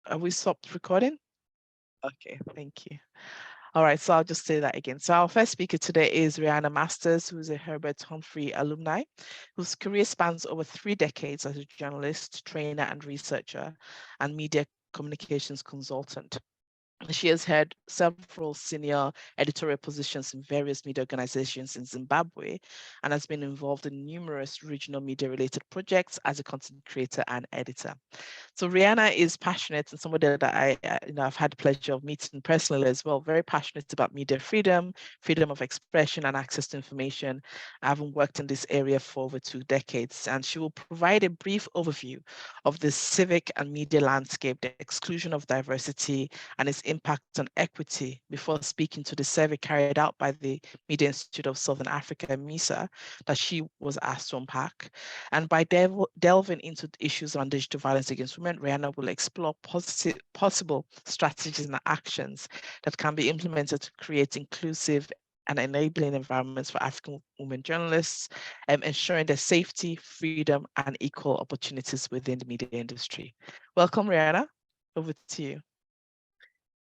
Have we stopped recording? Okay, thank you. All right, so I'll just say that again. So our first speaker today is Rihanna Masters, who's a Herbert Humphrey alumni, whose career spans over 3 decades as a journalist, trainer, and researcher, and media communications consultant. She has held several senior editorial positions in various media organizations in Zimbabwe and has been involved in numerous regional media-related projects as a content creator and editor. So Rihanna is passionate and somebody that I've had the pleasure of meeting personally as well, very passionate about media freedom, freedom of expression and access to information. I haven't worked in this area for over 2 decades, and she will provide a brief overview of the civic and media landscape, the exclusion of diversity and its impact on equity before speaking to the survey carried out by the Media Institute of Southern Africa, MISA, that she was asked to unpack. And by delving into issues on digital violence against women, Rihanna will explore possible strategies and actions that can be implemented to create inclusive and enabling environments for African women journalists, ensuring their safety, freedom, and equal opportunities within the media industry. Welcome, Rihanna. Over to you.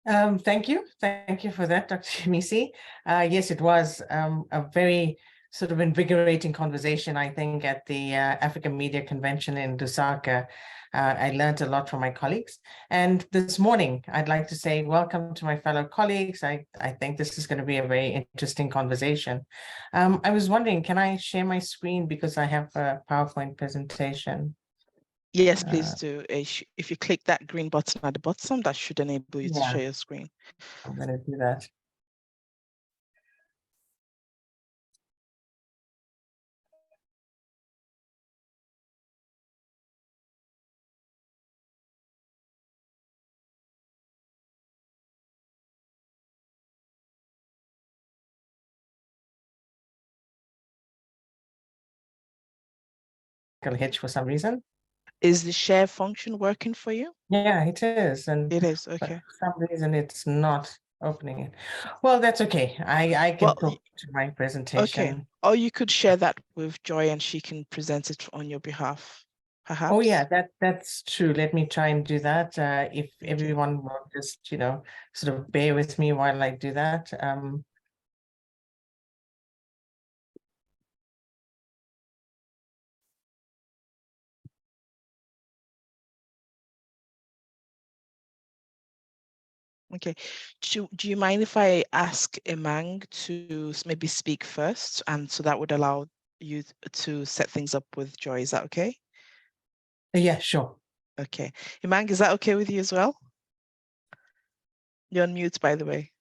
Thank you. Thank you for that, Dr. Misi. Yes, it was a very sort of invigorating conversation, I think, at the African Media Convention in Lusaka. I learned a lot from my colleagues. And this morning, I'd like to say welcome to my fellow colleagues. I think this is going to be a very interesting conversation. I was wondering, can I share my screen because I have a PowerPoint presentation? Yes, please do. If you click that green button at the bottom, that should enable you to share your screen. I'm going to do that. Hitch for some reason. Is the share function working for you? Yeah, it is. And it is, okay. For some reason, it's not opening it. Well, that's okay. I can talk to my presentation. Okay. Or you could share that with Joy and she can present it on your behalf, perhaps. Oh, yeah, that's true. Let me try and do that. If everyone will just, sort of bear with me while I do that. Okay. Do you mind if I ask Imang to maybe speak first, and so that would allow you to set things up with Joy? Is that okay? Yeah, sure. Okay. Imang, is that okay with you as well? You're on mute, by the way.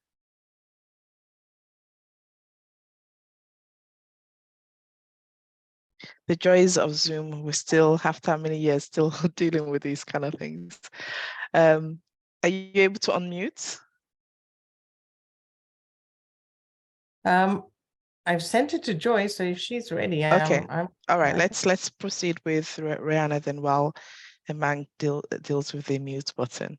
The joys of Zoom, we're still, after how many years, still dealing with these kind of things. Are you able to unmute? I've sent it to Joy, so if she's ready, okay. All right, let's proceed with Rihanna then while Imang deals with the mute button.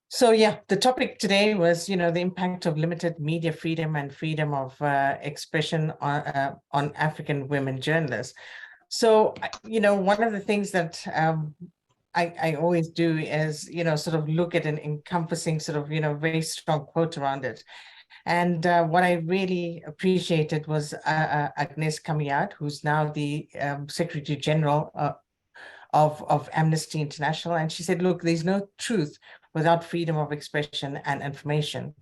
So yeah, the topic today was, the impact of limited media freedom and freedom of expression on African women journalists. So, one of the things that I always do is, sort of look at an encompassing sort of, very strong quote around it. And what I really appreciated was Agnes Kamiyad, who's now the Secretary General of Amnesty International. And she said, look, there's no truth without freedom of expression and information.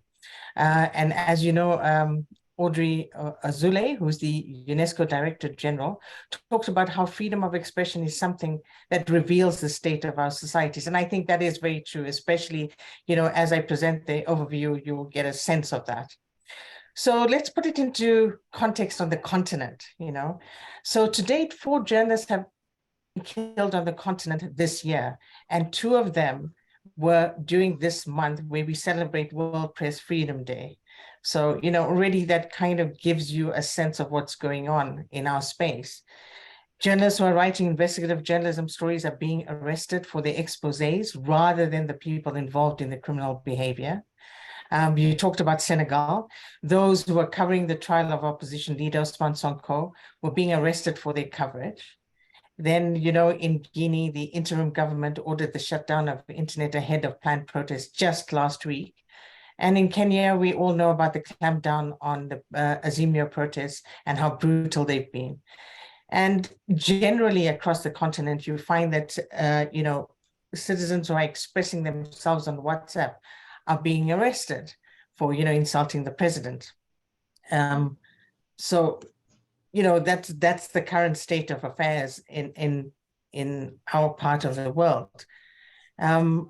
And as you know, Audrey Azoulay, who's the UNESCO Director General, talked about how freedom of expression is something that reveals the state of our societies. And I think that is very true, especially, as I present the overview, you will get a sense of that. So let's put it into context on the continent, So to date, 4 journalists have been killed on the continent this year, and 2 of them were during this month where we celebrate World Press Freedom Day. So, already that kind of gives you a sense of what's going on in our space. Journalists who are writing investigative journalism stories are being arrested for their exposés rather than the people involved in the criminal behavior. You talked about Senegal. Those who were covering the trial of opposition leader Ousmane Sonko were being arrested for their coverage. Then, in Guinea, the interim government ordered the shutdown of the internet ahead of planned protests just last week. And in Kenya, we all know about the clampdown on the Azimio protests and how brutal they've been. And generally across the continent, you find that, citizens who are expressing themselves on WhatsApp are being arrested for, insulting the president. So, that's the current state of affairs in our part of the world. We're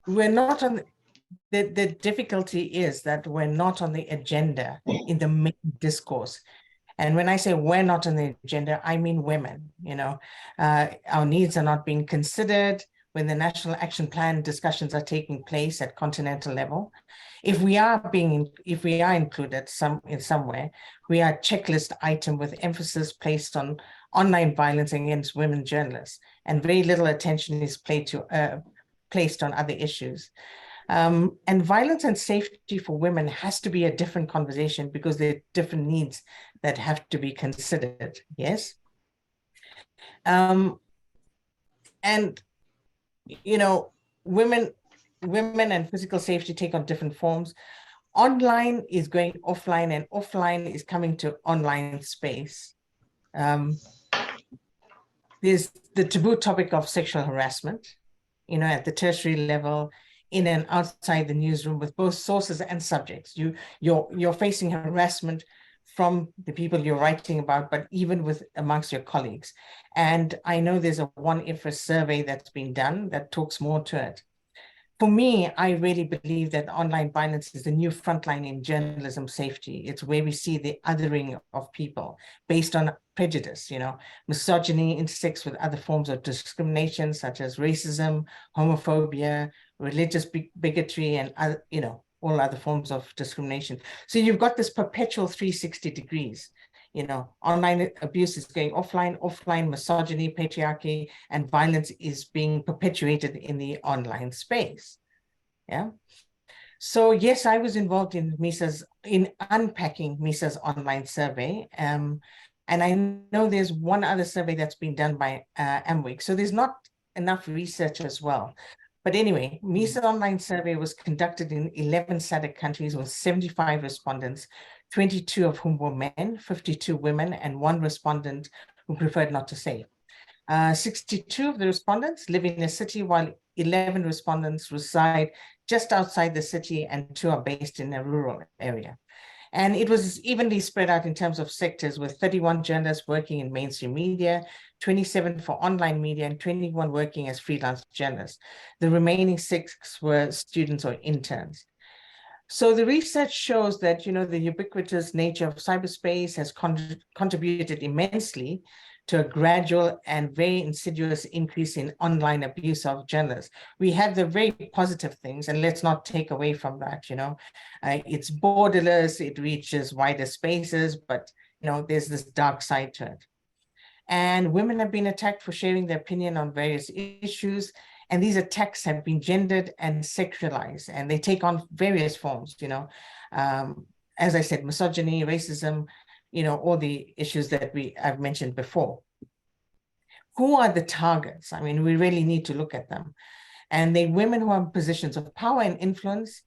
not on the difficulty is that we're not on the agenda in the main discourse. And when I say we're not on the agenda, I mean women. Our needs are not being considered when the National Action Plan discussions are taking place at continental level. If we are included in some way, we are a checklist item with emphasis placed on online violence against women journalists, and very little attention is placed on other issues. And violence and safety for women has to be a different conversation because there are different needs that have to be considered. Yes. And women and physical safety take on different forms. Online is going offline, and offline is coming to online space. There's the taboo topic of sexual harassment, at the tertiary level, in and outside the newsroom, with both sources and subjects. You're facing harassment from the people you're writing about, but even amongst your colleagues. And I know there's a One IFRS survey that's been done that talks more to it. For me, I really believe that online violence is the new frontline in journalism safety. It's where we see the othering of people based on prejudice. Misogyny intersects with other forms of discrimination, such as racism, homophobia, religious bigotry, and other, all other forms of discrimination. So you've got this perpetual 360 degrees. Online abuse is going offline misogyny, patriarchy, and violence is being perpetuated in the online space. Yeah. So yes, I was involved in unpacking MISA's online survey. And I know there's one other survey that's been done by Amwick. So there's not enough research as well. But anyway, MISA's online survey was conducted in 11 SADC countries with 75 respondents, 22 of whom were men, 52 women, and one respondent who preferred not to say. 62 of the respondents live in a city, while 11 respondents reside just outside the city, and 2 are based in a rural area. And it was evenly spread out in terms of sectors, with 31 journalists working in mainstream media, 27 for online media, and 21 working as freelance journalists. The remaining 6 were students or interns. So the research shows that, the ubiquitous nature of cyberspace has contributed immensely to a gradual and very insidious increase in online abuse of journalists. We have the very positive things, and let's not take away from that. It's borderless, it reaches wider spaces, but there's this dark side to it. And women have been attacked for sharing their opinion on various issues, and these attacks have been gendered and sexualized, and they take on various forms. As I said, misogyny, racism, all the issues that I've mentioned before. Who are the targets? I mean, we really need to look at them. And they women who are in positions of power and influence,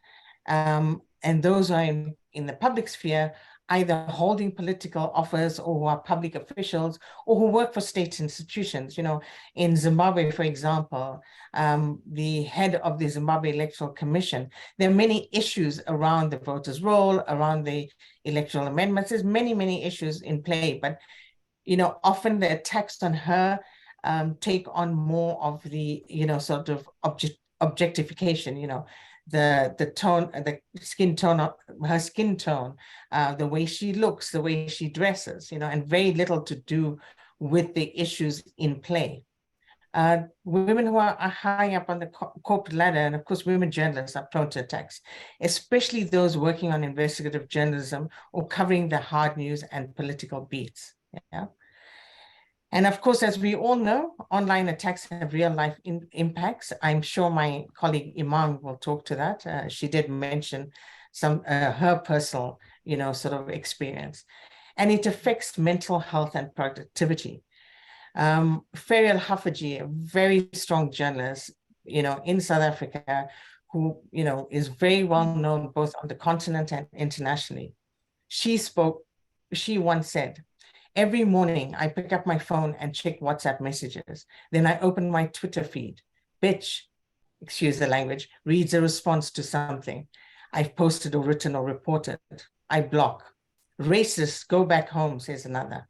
and those who are in the public sphere, either holding political office or who are public officials or who work for state institutions. In Zimbabwe, for example, the head of the Zimbabwe Electoral Commission, there are many issues around the voters' roll, around the electoral amendments. There's many, many issues in play, but, often the attacks on her take on more of the, sort of objectification, the tone, the skin tone, her skin tone, the way she looks, the way she dresses, and very little to do with the issues in play. Women who are high up on the corporate ladder, and of course, women journalists are prone to attacks, especially those working on investigative journalism or covering the hard news and political beats. Yeah. And of course, as we all know, online attacks have real life impacts. I'm sure my colleague Iman will talk to that. She did mention some her personal, sort of experience. And it affects mental health and productivity. Ferial Haffajee, a very strong journalist, in South Africa, who, is very well known both on the continent and internationally. She once said, every morning I pick up my phone and check WhatsApp messages. Then I open my Twitter feed. Bitch, excuse the language, reads a response to something I've posted or written or reported. I block. Racists, go back home, says another.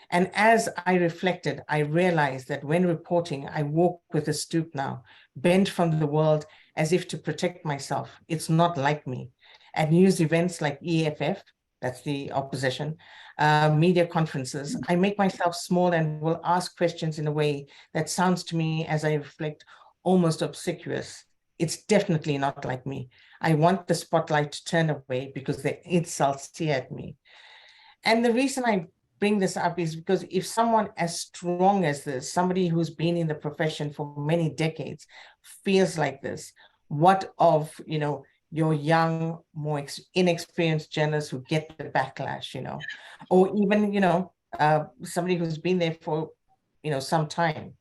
And as I reflected, I realized that when reporting, I walk with a stoop now, bent from the world as if to protect myself. It's not like me. At news events like EFF, that's the opposition, media conferences, I make myself small and will ask questions in a way that sounds to me, as I reflect, almost obsequious. It's definitely not like me. I want the spotlight to turn away because the insults sear at me. And the reason I bring this up is because if someone as strong as this, somebody who's been in the profession for many decades, feels like this, what of, your young, more inexperienced journalists who get the backlash, or even, somebody who's been there for, some time.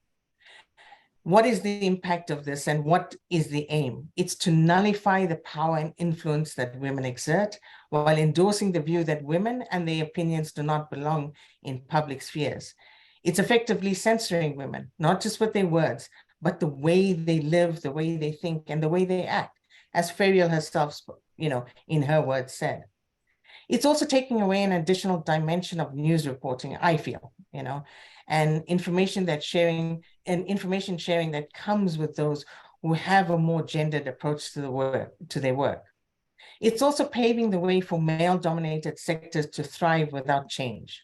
What is the impact of this and what is the aim? It's to nullify the power and influence that women exert while endorsing the view that women and their opinions do not belong in public spheres. It's effectively censoring women, not just with their words, but the way they live, the way they think, and the way they act, as Ferial herself, in her words said. It's also taking away an additional dimension of news reporting, I feel, and information sharing that comes with those who have a more gendered approach to their work. It's also paving the way for male-dominated sectors to thrive without change.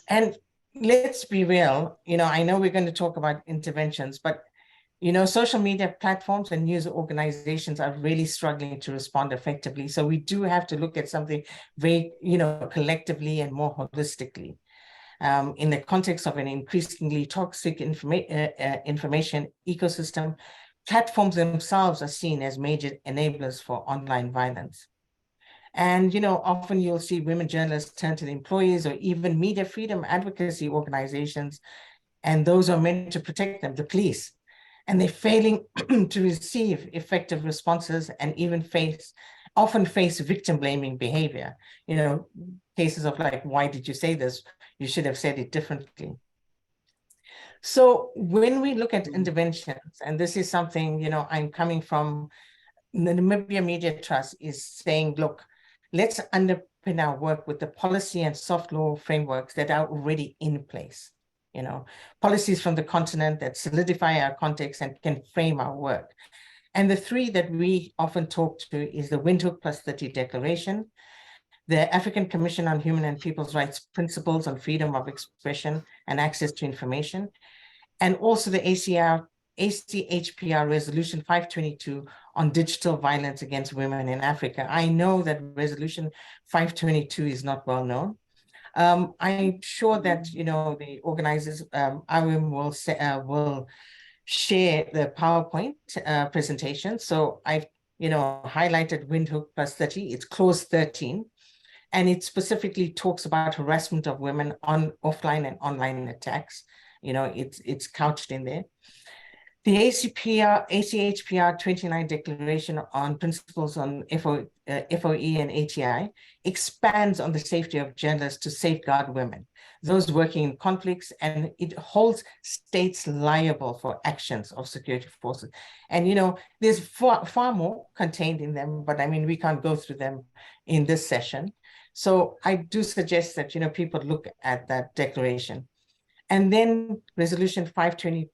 And let's be real, I know we're going to talk about interventions, but social media platforms and news organizations are really struggling to respond effectively. So we do have to look at something very, collectively and more holistically. In the context of an increasingly toxic information ecosystem, platforms themselves are seen as major enablers for online violence. And, often you'll see women journalists turn to the employees or even media freedom advocacy organizations, and those are meant to protect them, the police. And they're failing to receive effective responses and even often face victim blaming behavior. Cases of like, why did you say this? You should have said it differently. So when we look at interventions, and this is something, I'm coming from the Namibia Media Trust is saying, look, let's underpin our work with the policy and soft law frameworks that are already in place. Policies from the continent that solidify our context and can frame our work. And the three that we often talk to is the Windhoek +30 Declaration, the African Commission on Human and People's Rights Principles on Freedom of Expression and Access to Information, and also the ACHPR Resolution 522 on digital violence against women in Africa. I know that Resolution 522 is not well known. I'm sure that, the organizers, IWIM will share the PowerPoint presentation. So I've, highlighted Windhoek +30, it's clause 13, and it specifically talks about harassment of women on offline and online attacks. It's couched in there. The ACHPR 29 Declaration on Principles on FOE and ATI expands on the safety of journalists to safeguard women, those working in conflicts, and it holds states liable for actions of security forces. And, there's far more contained in them, but I mean, we can't go through them in this session. So I do suggest that, people look at that declaration. And then Resolution 522.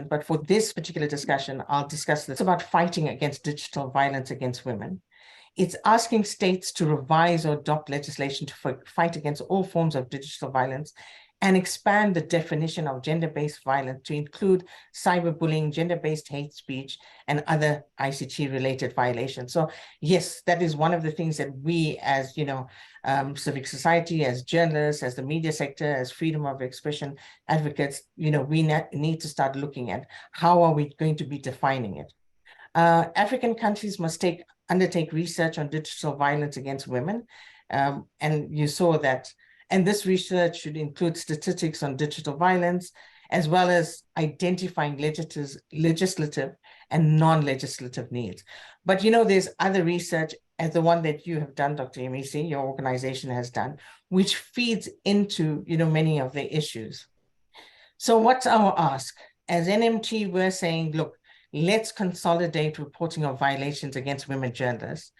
But for this particular discussion, I'll discuss this about fighting against digital violence against women. It's asking states to revise or adopt legislation to fight against all forms of digital violence and expand the definition of gender-based violence to include cyberbullying, gender-based hate speech, and other ICT-related violations. So yes, that is one of the things that we as, civic society, as journalists, as the media sector, as freedom of expression advocates, we need to start looking at how are we going to be defining it. African countries must undertake research on digital violence against women. And you saw that. And this research should include statistics on digital violence, as well as identifying legislative and non-legislative needs. But there's other research, as the one that you have done, Dr. Yemisi, your organization has done, which feeds into many of the issues. So what's our ask? As NMT, we're saying, look, let's consolidate reporting of violations against women journalists.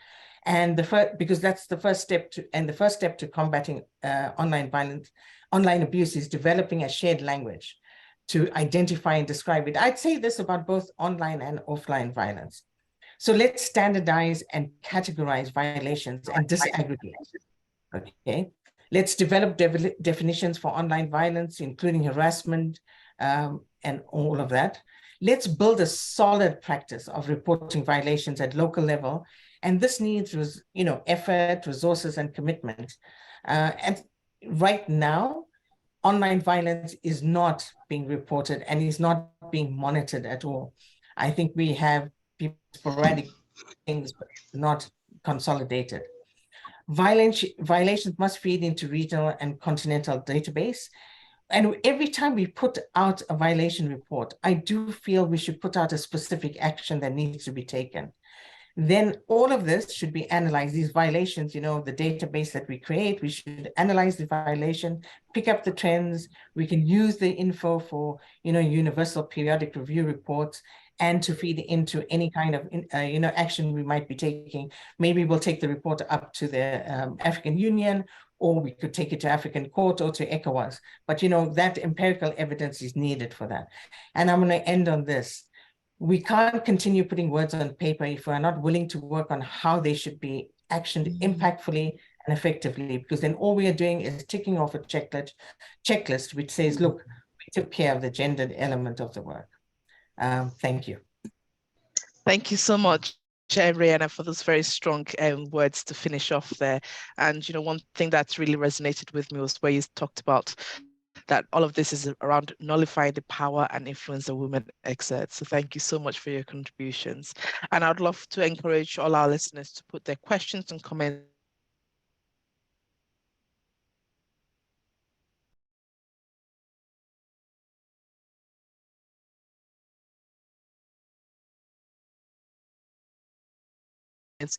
And because that's the first step to combating online violence, online abuse is developing a shared language to identify and describe it. I'd say this about both online and offline violence. So let's standardize and categorize violations and disaggregate. Okay. Let's develop definitions for online violence, including harassment and all of that. Let's build a solid practice of reporting violations at local level. And this needs, effort, resources, and commitment. And right now, online violence is not being reported and is not being monitored at all. I think we have sporadic things, but not consolidated. Violations must feed into regional and continental database. And every time we put out a violation report, I do feel we should put out a specific action that needs to be taken. Then all of this should be analyzed, these violations, the database that we create, we should analyze the violation, pick up the trends. We can use the info for, universal periodic review reports and to feed into any kind of, action we might be taking. Maybe we'll take the report up to the African Union, or we could take it to African Court or to ECOWAS. But, that empirical evidence is needed for that. And I'm going to end on this. We can't continue putting words on paper if we're not willing to work on how they should be actioned impactfully and effectively, because then all we are doing is ticking off a checklist which says, look, we took care of the gendered element of the work. Thank you. Thank you so much, Rihanna, for those very strong words to finish off there. And, one thing that's really resonated with me was where you talked about that all of this is around nullifying the power and influence that women exert. So thank you so much for your contributions. And I'd love to encourage all our listeners to put their questions and comments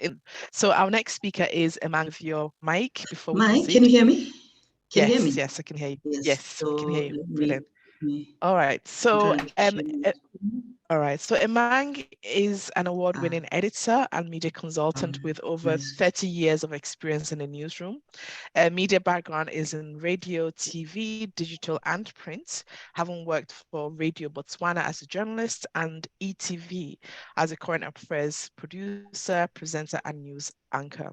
in. So our next speaker is Emang with your mic before we proceed. Can you hear me? Can you hear me? Yes, I can hear you. Yes, So we can hear you. Brilliant. Me. All right. So Emang is an award-winning editor and media consultant with over 30 years of experience in the newsroom. Media background is in radio, TV, digital, and print, having worked for Radio Botswana as a journalist and ETV as a current affairs producer, presenter, and news anchor.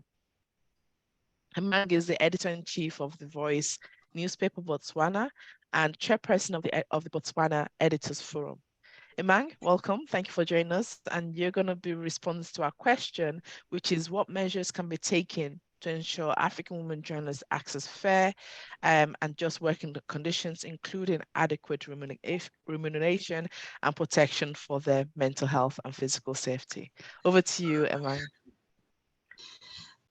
Emang is the editor-in-chief of The Voice newspaper Botswana and chairperson of the Botswana Editors Forum. Emang, welcome. Thank you for joining us. And you're going to be responding to our question, which is what measures can be taken to ensure African women journalists access fair and just working conditions, including adequate remuneration and protection for their mental health and physical safety. Over to you, Emang.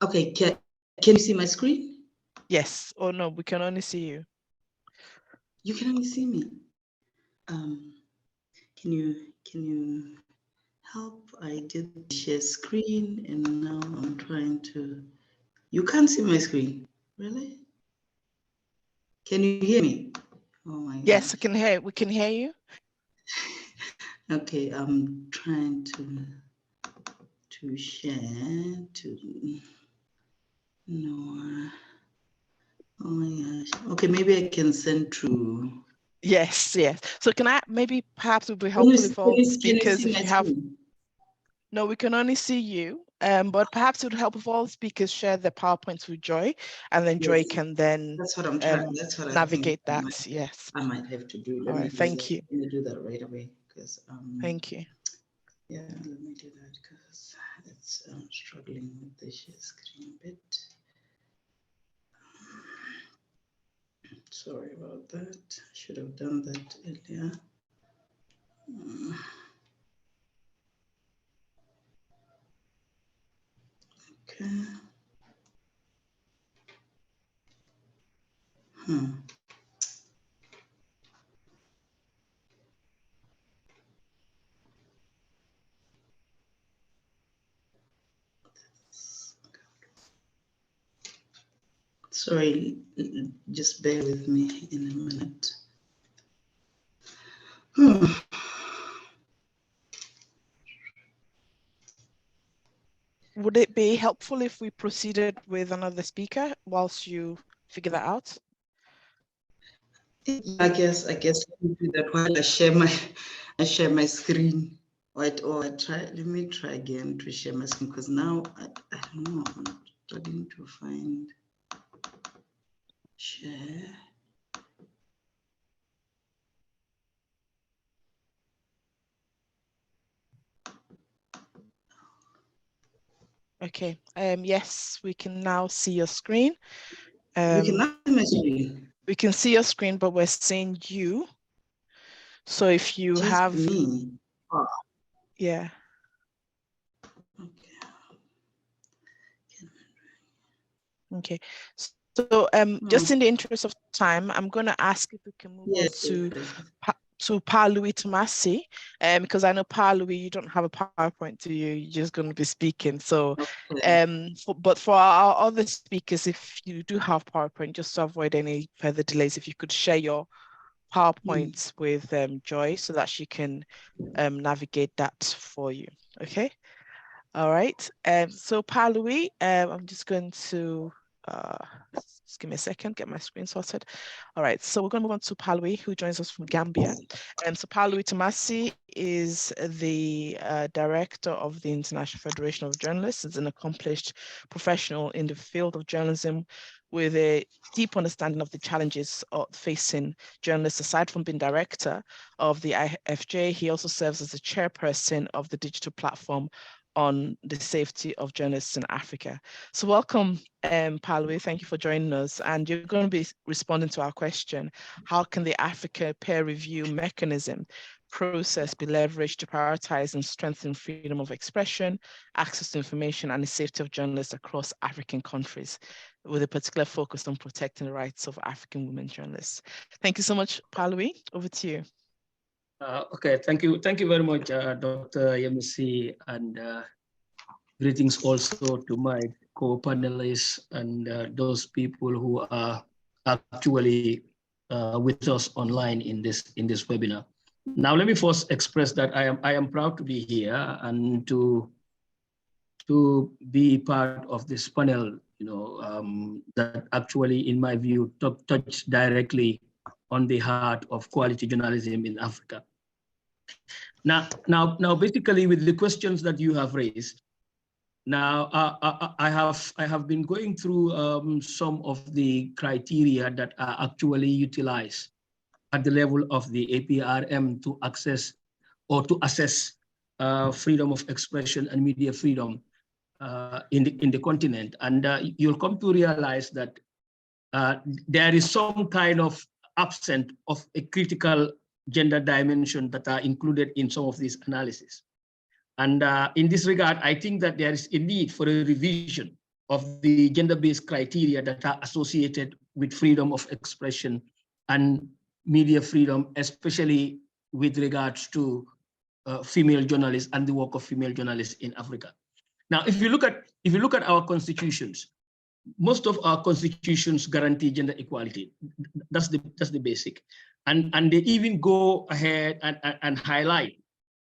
Okay, can you see my screen? Yes. Oh, no, we can only see you. You can only see me. Can you help? I did share screen and now I'm trying to. You can't see my screen, really? Can you hear me? Oh my God. Yes, I can hear. We can hear you. Okay, I'm trying to share to. No. Oh my gosh. Okay, maybe I can send through. Yes. So can I perhaps it would be helpful if all speakers, if you have. Screen? No, we can only see you. but perhaps it would help if all speakers share their PowerPoints with Joy, and then Joy Yes, can then that's what I'm trying. That's what I think navigate that. Yes. I might have to do. All right. Thank you. Let me do that right away because Thank you. yeah, let me do that because it's struggling with the share screen a bit. Sorry about that. I should have done that earlier. Okay. Sorry, just bear with me in a minute. Would it be helpful if we proceeded with another speaker whilst you figure that out? I guess let me do that while I share my screen. Right, or let me try again to share my screen because now I don't know, I'm struggling to find share. Okay. Yes, we can now see your screen. You can now see my screen. We can see your screen, but we're seeing you. So if you Just have me. Oh. Yeah. Okay. So just in the interest of time, I'm going to ask if we can move on to Pa Louis Tomasi, because I know Pa Louis, you don't have a PowerPoint, do you? You're just going to be speaking. So, but for our other speakers, if you do have PowerPoint, just to avoid any further delays, if you could share your PowerPoints with Joy so that she can navigate that for you. Okay. All right. So Pa Louis, I'm just going to just give me a second, get my screen sorted. All right, so we're going to move on to Pa Louis, who joins us from Gambia. So Pa Louis Tomasi is the director of the International Federation of Journalists. He's an accomplished professional in the field of journalism with a deep understanding of the challenges facing journalists. Aside from being director of the IFJ, he also serves as the chairperson of the digital platform on the safety of journalists in Africa. So welcome, Pa Louis. Thank you for joining us. And you're going to be responding to our question, how can the Africa peer review mechanism process be leveraged to prioritize and strengthen freedom of expression, access to information, and the safety of journalists across African countries, with a particular focus on protecting the rights of African women journalists? Thank you so much, Pa Louis. Over to you. Okay, thank you very much, Dr. Yemisi, and greetings also to my co-panelists and those people who are actually with us online in this webinar. Now, let me first express that I am proud to be here and to be part of this panel. That actually, in my view, touch directly on the heart of quality journalism in Africa. Now, basically, with the questions that you have raised, now I have been going through some of the criteria that are actually utilized at the level of the APRM to access or to assess freedom of expression and media freedom in the continent, and you'll come to realize that there is some kind of absence of a critical gender dimension that are included in some of these analyses. And in this regard, I think that there is a need for a revision of the gender-based criteria that are associated with freedom of expression and media freedom, especially with regards to female journalists and the work of female journalists in Africa. Now, if you look at our constitutions, most of our constitutions guarantee gender equality. That's the basic, and they even go ahead and highlight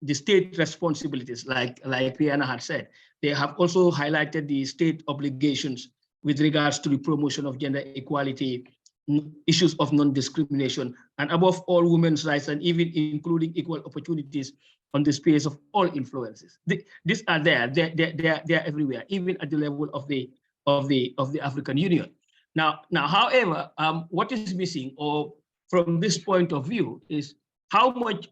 the state responsibilities, like Rihanna had said. They have also highlighted the state obligations with regards to the promotion of gender equality, issues of non-discrimination, and above all, women's rights, and even including equal opportunities the space of all influences. These are there. They're everywhere, even at the level of the African Union. Now, however, what is missing, or from this point of view, is how much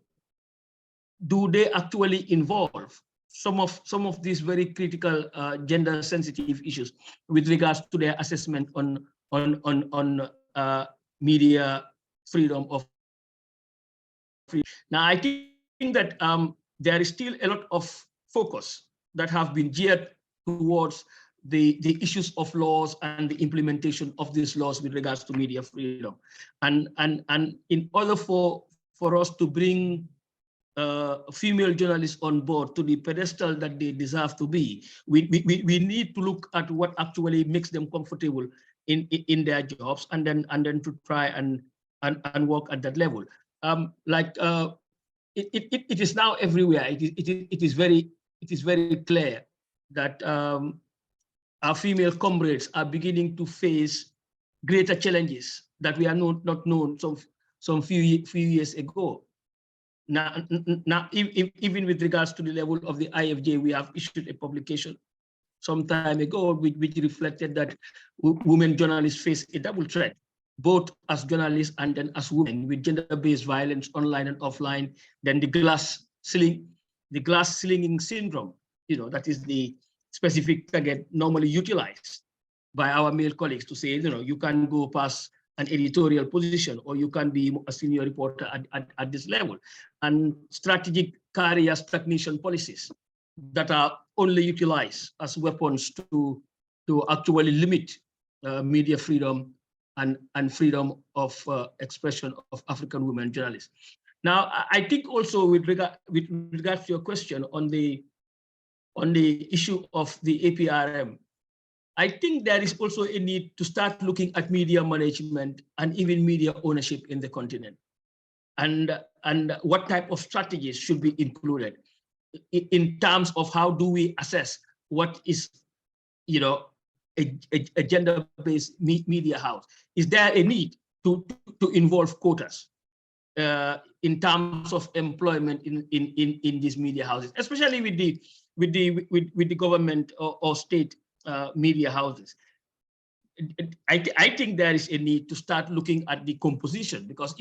do they actually involve some of these very critical gender sensitive issues with regards to their assessment on media freedom of free. Now, I think that there is still a lot of focus that have been geared towards the issues of laws and the implementation of these laws with regards to media freedom, and in order for us to bring female journalists on board to the pedestal that they deserve to be, we need to look at what actually makes them comfortable in their jobs, and then to try and work at that level. It is now everywhere. It is very clear that our female comrades are beginning to face greater challenges that we are not known some few years ago. Now, even with regards to the level of the IFJ, we have issued a publication some time ago which reflected that women journalists face a double threat, both as journalists and then as women, with gender-based violence online and offline. Then the glass ceiling syndrome, that is the specific target normally utilized by our male colleagues to say, you can go past an editorial position, or you can be a senior reporter at this level, and strategic career stagnation policies that are only utilized as weapons to actually limit media freedom and freedom of expression of African women journalists. Now, I think also with regards to your question on the issue of the APRM, I think there is also a need to start looking at media management and even media ownership in the continent, and what type of strategies should be included in terms of how do we assess what is, a gender-based media house. Is there a need to involve quotas in terms of employment in these media houses, especially with the government or state media houses? I think there is a need to start looking at the composition, because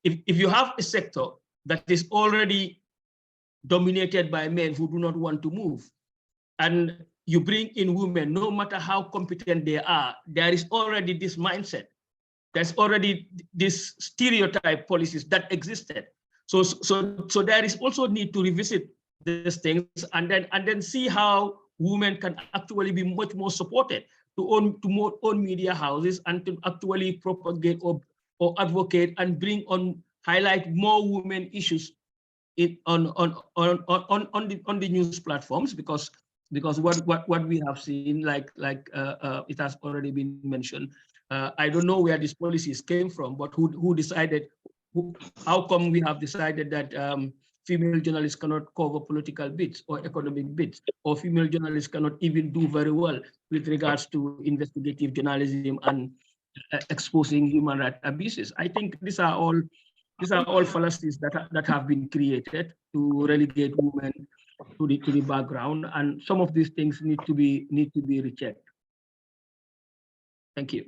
if you have a sector that is already dominated by men who do not want to move, and you bring in women, no matter how competent they are, there is already this mindset. There's already this stereotype policies that existed. So there is also need to revisit these things, and then see how women can actually be much more supported to own media houses, and to actually propagate or advocate and highlight more women issues on the news platforms, because what we have seen, like it has already been mentioned, I don't know where these policies came from, but who decided, how come we have decided that female journalists cannot cover political bits or economic bits, or female journalists cannot even do very well with regards to investigative journalism and exposing human rights abuses? I think these are all fallacies that have been created to relegate women to the background, and some of these things need to be rechecked. Thank you.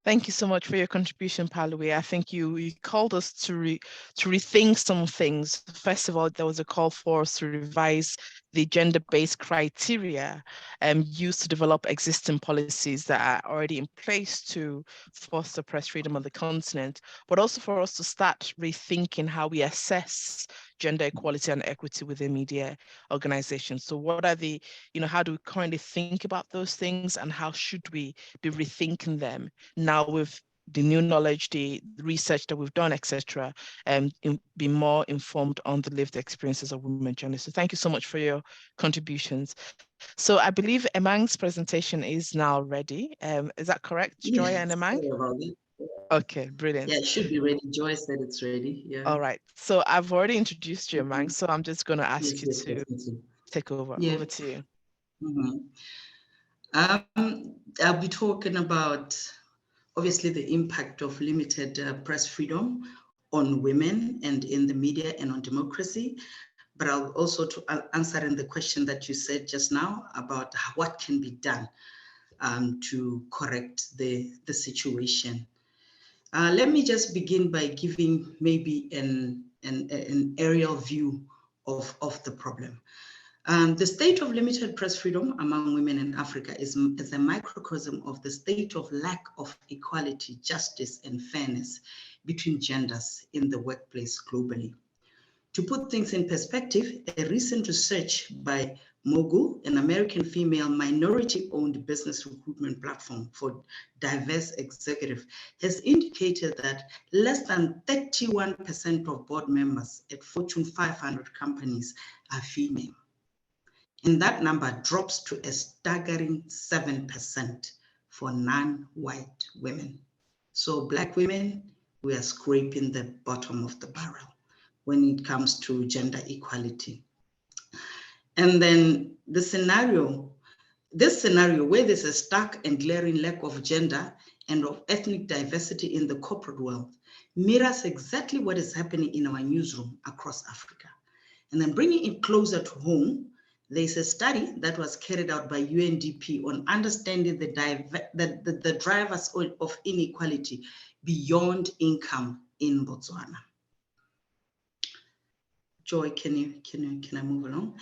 Thank you so much for your contribution, Palue. I think you called us to rethink some things. First of all, there was a call for us to revise the gender-based criteria used to develop existing policies that are already in place to foster press freedom on the continent, but also for us to start rethinking how we assess gender equality and equity within media organizations. So what are the, how do we currently think about those things, and how should we be rethinking them now with the new knowledge, the research that we've done, etc., and be more informed on the lived experiences of women journalists. So thank you so much for your contributions. So I believe Emang's presentation is now ready. Is that correct, Joy and Emang? Okay, brilliant. Yeah, it should be ready. Joy said it's ready. Yeah. All right. So I've already introduced you, Emang, so I'm just going to ask you to take over. Yeah. Over to you. I'll be talking about, obviously, the impact of limited press freedom on women and in the media and on democracy, but I'll also answer in the question that you said just now about what can be done to correct the situation. Let me just begin by giving maybe an aerial view of the problem. The state of limited press freedom among women in Africa is a microcosm of the state of lack of equality, justice, and fairness between genders in the workplace globally. To put things in perspective, a recent research by Mogul, an American female minority-owned business recruitment platform for diverse executives, has indicated that less than 31% of board members at Fortune 500 companies are female. And that number drops to a staggering 7% for non-white women. So Black women, we are scraping the bottom of the barrel when it comes to gender equality. And then this scenario where there's a stark and glaring lack of gender and of ethnic diversity in the corporate world mirrors exactly what is happening in our newsroom across Africa. And then bringing it closer to home, there's a study that was carried out by UNDP on understanding the drivers of inequality beyond income in Botswana. Joy, can I move along?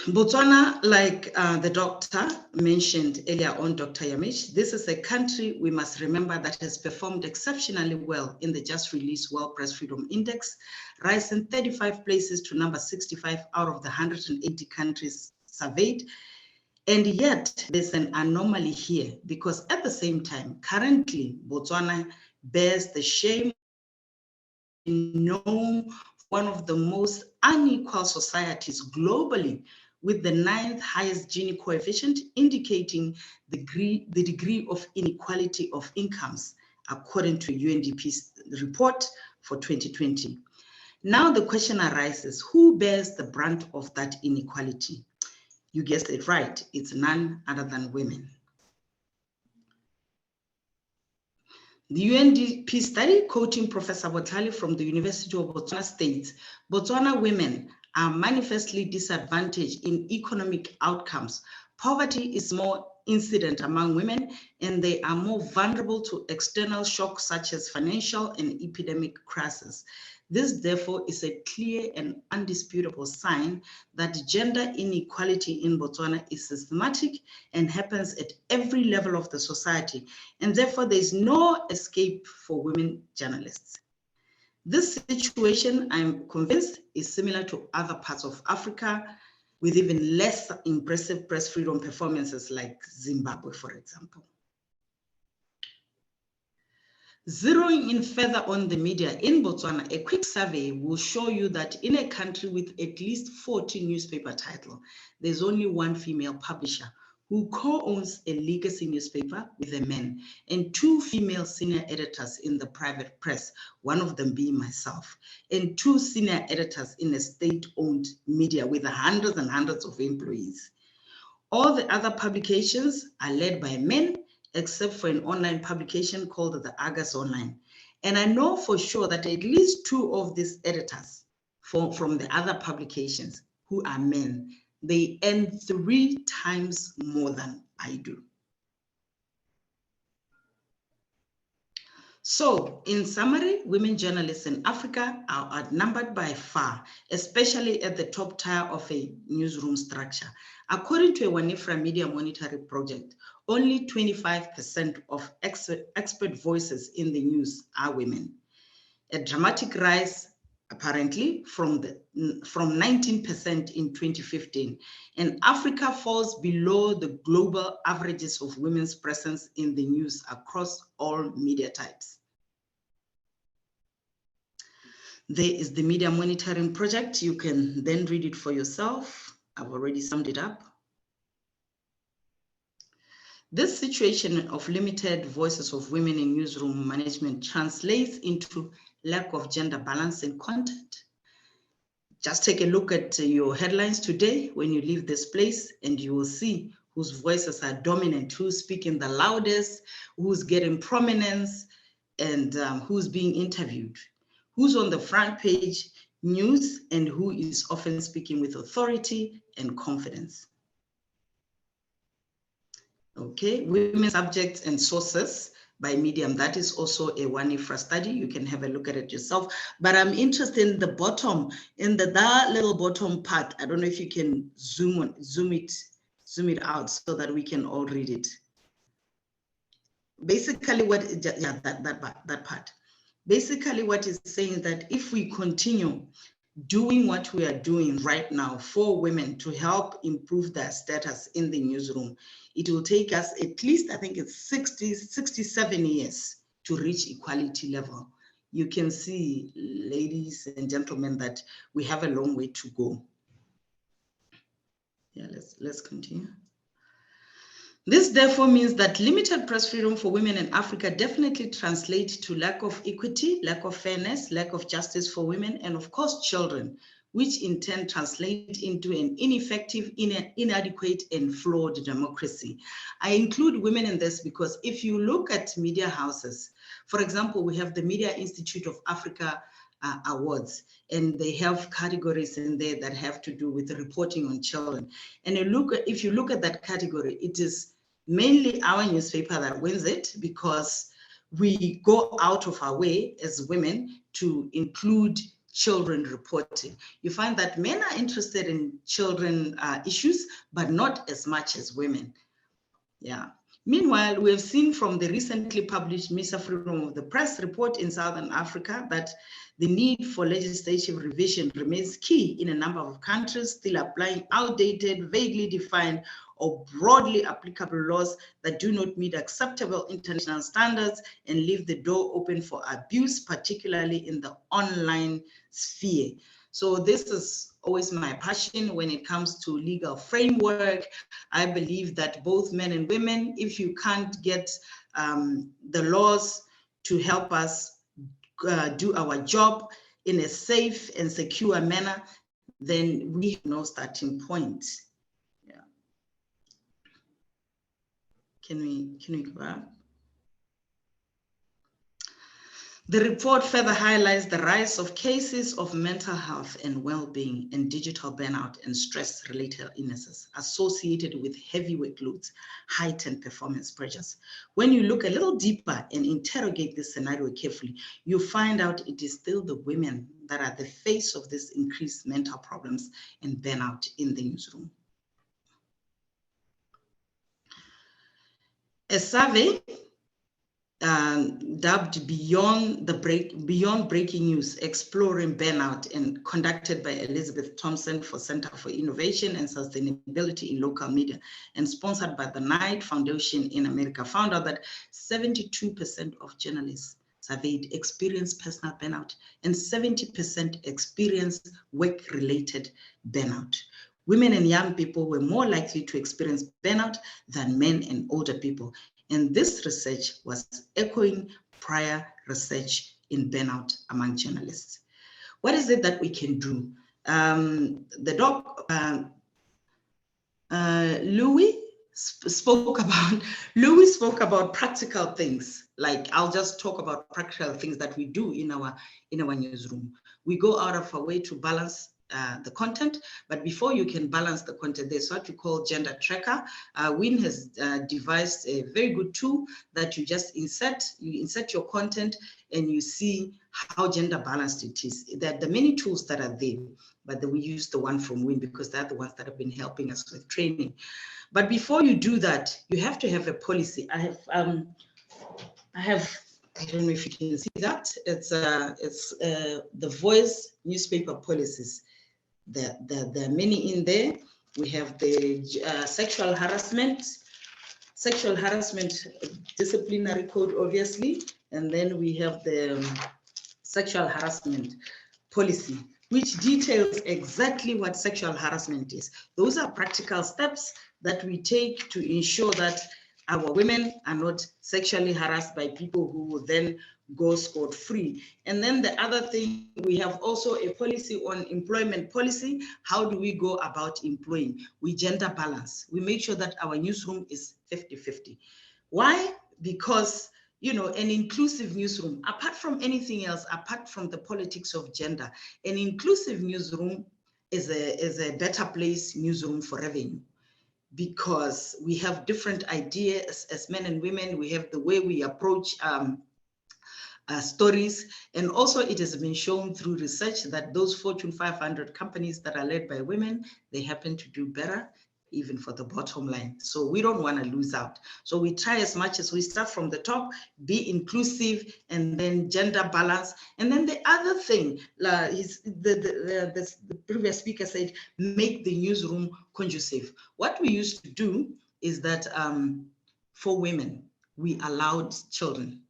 Botswana, like the doctor mentioned earlier on, Dr. Yamiche, this is a country we must remember that has performed exceptionally well in the just released World Press Freedom Index, rising 35 places to number 65 out of the 180 countries surveyed. And yet there's an anomaly here because at the same time, currently Botswana bears the shame known one of the most unequal societies globally, with the 9th highest Gini coefficient, indicating the degree of inequality of incomes, according to UNDP's report for 2020. Now the question arises, who bears the brunt of that inequality? You guessed it right, it's none other than women. The UNDP study, quoting Professor Botlhale from the University of Botswana, states, Botswana women are manifestly disadvantaged in economic outcomes. Poverty is more incident among women, and they are more vulnerable to external shocks such as financial and epidemic crises. This, therefore, is a clear and undisputable sign that gender inequality in Botswana is systematic and happens at every level of the society, and therefore there is no escape for women journalists. This situation, I'm convinced, is similar to other parts of Africa, with even less impressive press freedom performances like Zimbabwe, for example. Zeroing in further on the media in Botswana, a quick survey will show you that in a country with at least 40 newspaper titles, there's only one female publisher who co-owns a legacy newspaper with a man, and 2 female senior editors in the private press, one of them being myself, and 2 senior editors in a state-owned media with hundreds and hundreds of employees. All the other publications are led by men, except for an online publication called the Argus Online. And I know for sure that at least 2 of these editors from the other publications who are men, they earn 3 times more than I do. So, in summary, women journalists in Africa are outnumbered by far, especially at the top tier of a newsroom structure. According to a Wanifra Media Monitoring Project, only 25% of expert voices in the news are women. A dramatic rise, apparently, from 19% in 2015. And Africa falls below the global averages of women's presence in the news across all media types. There is the Media Monitoring Project. You can then read it for yourself. I've already summed it up. This situation of limited voices of women in newsroom management translates into lack of gender balance in content. Just take a look at your headlines today when you leave this place, and you will see whose voices are dominant, who's speaking the loudest, who's getting prominence, and who's being interviewed. who's on the front page news, and who is often speaking with authority and confidence. Okay, women subjects and sources by Medium. That is also a one-IFRA study. You can have a look at it yourself. But I'm interested in the bottom, in that little bottom part. I don't know if you can zoom it out so that we can all read it. Basically, that part. Basically, what it's saying is that if we continue doing what we are doing right now for women to help improve their status in the newsroom, it will take us at least, I think it's 67 years to reach equality level. You can see, ladies and gentlemen, that we have a long way to go. Yeah, let's continue. This therefore means that limited press freedom for women in Africa definitely translates to lack of equity, lack of fairness, lack of justice for women, and of course children, which in turn translate into an ineffective, inadequate, and flawed democracy. I include women in this because if you look at media houses, for example, we have the Media Institute of Africa awards, and they have categories in there that have to do with the reporting on children. And if you look at that category, it is mainly our newspaper that wins it because we go out of our way as women to include children reporting. You find that men are interested in children issues, but not as much as women. Yeah. Meanwhile, we have seen from the recently published MISA Freedom of the Press report in Southern Africa that the need for legislative revision remains key in a number of countries, still applying outdated, vaguely defined, or broadly applicable laws that do not meet acceptable international standards and leave the door open for abuse, particularly in the online sphere. So this is always my passion when it comes to legal framework. I believe that both men and women, if you can't get the laws to help us do our job in a safe and secure manner, then we have no starting point. Yeah. Can we go back? The report further highlights the rise of cases of mental health and well-being and digital burnout and stress-related illnesses associated with heavy workloads, heightened performance pressures. When you look a little deeper and interrogate this scenario carefully, you find out it is still the women that are the face of this increased mental problems and burnout in the newsroom. A survey dubbed Beyond Breaking News, Exploring Burnout, and conducted by Elizabeth Thompson for Center for Innovation and Sustainability in Local Media and sponsored by the Knight Foundation in America, found out that 72% of journalists surveyed experience personal burnout and 70% experience work-related burnout. Women and young people were more likely to experience burnout than men and older people. And this research was echoing prior research in burnout among journalists. What is it that we can do? Louis spoke about practical things. Like, I'll just talk about practical things that we do in our newsroom. We go out of our way to balance the content, but before you can balance the content, there's what you call gender tracker. WIN has devised a very good tool that you just insert your content and you see how gender balanced it is. There are many tools that are there, but we use the one from WIN because they're the ones that have been helping us with training. But before you do that, you have to have a policy. I don't know if you can see that. It's the Voice newspaper policies. There are many in there. We have the sexual harassment disciplinary code, obviously, and then we have the sexual harassment policy, which details exactly what sexual harassment is. Those are practical steps that we take to ensure that our women are not sexually harassed by people who will then go scot-free. And then the other thing, we have also a policy on employment policy. How do we go about employing? We gender balance. We make sure that our newsroom is 50-50. Why? Because you know, an inclusive newsroom, apart from anything else, apart from the politics of gender, an inclusive newsroom is a better place newsroom for revenue, because we have different ideas as men and women. We have the way we approach stories. And also it has been shown through research that those Fortune 500 companies that are led by women, they happen to do better even for the bottom line. So we don't want to lose out. So we try as much as we start from the top, be inclusive, and then gender balance. And then the other thing, the previous speaker said, make the newsroom conducive. What we used to do is that for women, we allowed children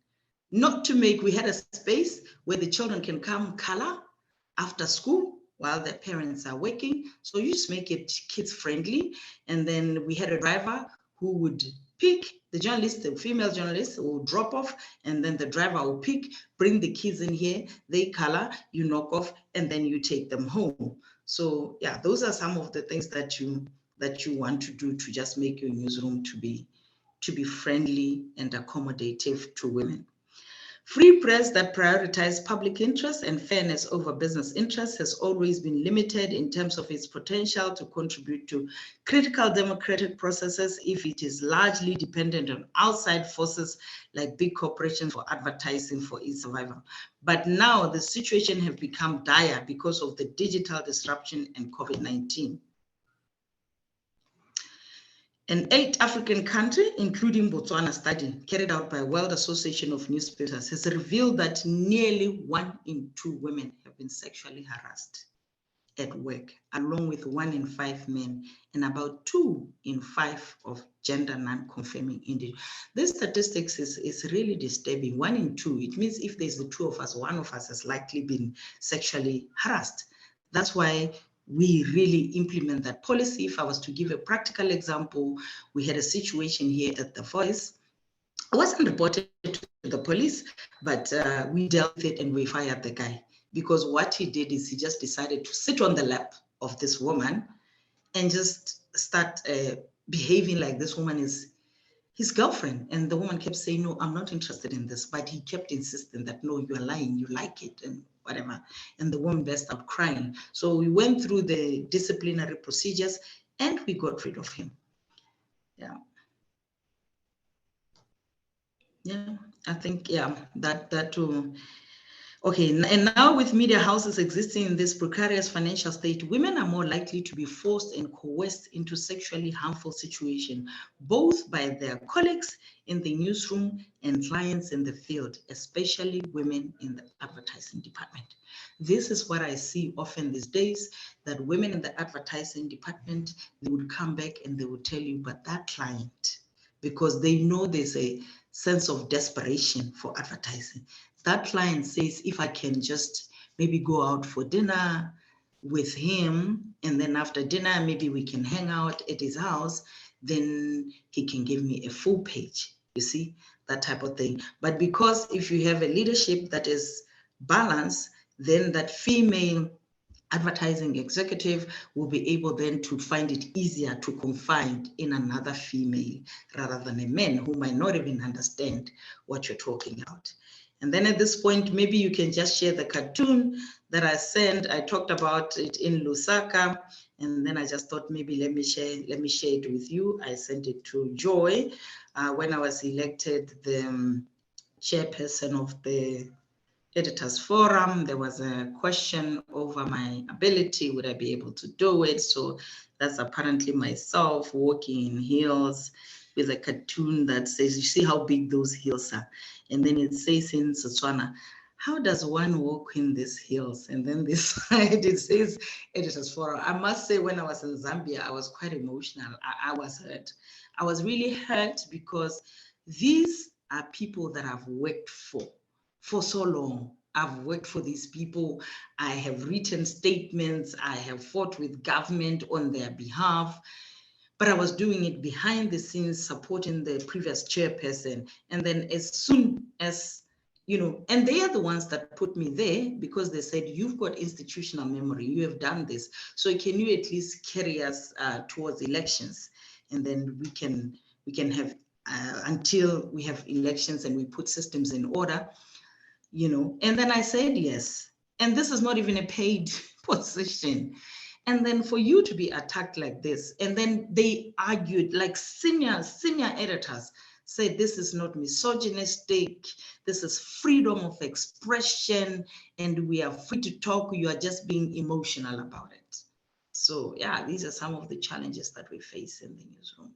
not to make, we had a space where the children can come color after school while their parents are working. So you just make it kids friendly. And then we had a driver who would pick the journalist, the female journalist will drop off, and then the driver will pick, bring the kids in here, they color, you knock off, and then you take them home. So yeah, those are some of the things that you want to do to just make your newsroom to be friendly and accommodative to women. Free press that prioritizes public interest and fairness over business interests has always been limited in terms of its potential to contribute to critical democratic processes if it is largely dependent on outside forces like big corporations for advertising for its survival. But now the situation has become dire because of the digital disruption and COVID-19. An 8 African country, including Botswana, study carried out by World Association of Newspapers has revealed that nearly 1 in 2 women have been sexually harassed at work, along with 1 in 5 men, and about 2 in 5 of gender non-conforming individuals. This statistics is really disturbing. 1 in 2, it means if there's the 2 of us, 1 of us has likely been sexually harassed. That's why we really implement that policy. If I was to give a practical example, we had a situation here at The Voice. It wasn't reported to the police, but we dealt with it and we fired the guy, because what he did is he just decided to sit on the lap of this woman and just start behaving like this woman is his girlfriend. And the woman kept saying, no, I'm not interested in this. But he kept insisting that, no, you are lying, you like it, and whatever. And the woman burst out crying. So we went through the disciplinary procedures and we got rid of him. Yeah. Yeah, I think, yeah, that too. Okay, and now with media houses existing in this precarious financial state, women are more likely to be forced and coerced into sexually harmful situations, both by their colleagues in the newsroom and clients in the field, especially women in the advertising department. This is what I see often these days, that women in the advertising department, they would come back and they would tell you, but that client, because they know there's a sense of desperation for advertising. That client says, if I can just maybe go out for dinner with him, and then after dinner, maybe we can hang out at his house, then he can give me a full page, you see, that type of thing. But because if you have a leadership that is balanced, then that female advertising executive will be able then to find it easier to confide in another female rather than a man who might not even understand what you're talking about. And then at this point, maybe you can just share the cartoon that I sent. I talked about it in Lusaka, and then I just thought maybe let me share it with you. I sent it to Joy when I was elected the chairperson of the Editors Forum. There was a question over my ability, would I be able to do it? So that's apparently myself walking in heels with a cartoon that says, you see how big those heels are? And then it says in Setswana, how does one walk in these heels? And then this side, it says Editors Forum. I must say, when I was in Zambia, I was quite emotional. I was hurt. I was really hurt because these are people that I've worked for so long. I've worked for these people. I have written statements. I have fought with government on their behalf, but I was doing it behind the scenes, supporting the previous chairperson. And then as soon as, you know, and they are the ones that put me there because they said, you've got institutional memory, you have done this. So can you at least carry us towards elections? And then we can have until we have elections and we put systems in order, you know. And then I said yes. And this is not even a paid position. And then for you to be attacked like this, and then they argued, like senior editors said, this is not misogynistic, this is freedom of expression, and we are free to talk, you are just being emotional about it. So yeah, these are some of the challenges that we face in the newsroom.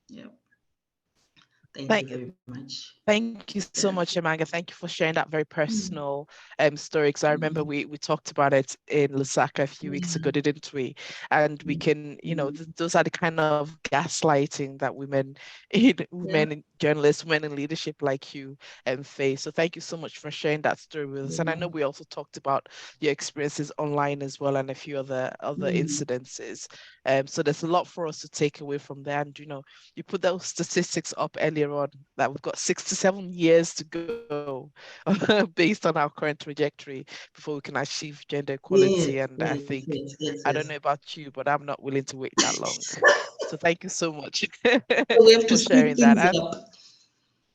Yeah. Thank you very much. Thank you so much, Amanga. Thank you for sharing that very personal story. Because I remember we talked about it in Lusaka a few weeks ago, didn't we? And we can, you know, those are the kind of gaslighting that women in journalists, women in leadership like you face. So thank you so much for sharing that story with us. And I know we also talked about your experiences online as well, and a few other incidences. So there's a lot for us to take away from there. And you know, you put those statistics up earlier on that we've got 6 to 7 years to go based on our current trajectory before we can achieve gender equality. And I think, I don't know about you, but I'm not willing to wait that long. So thank you so much we have to for sharing that. up.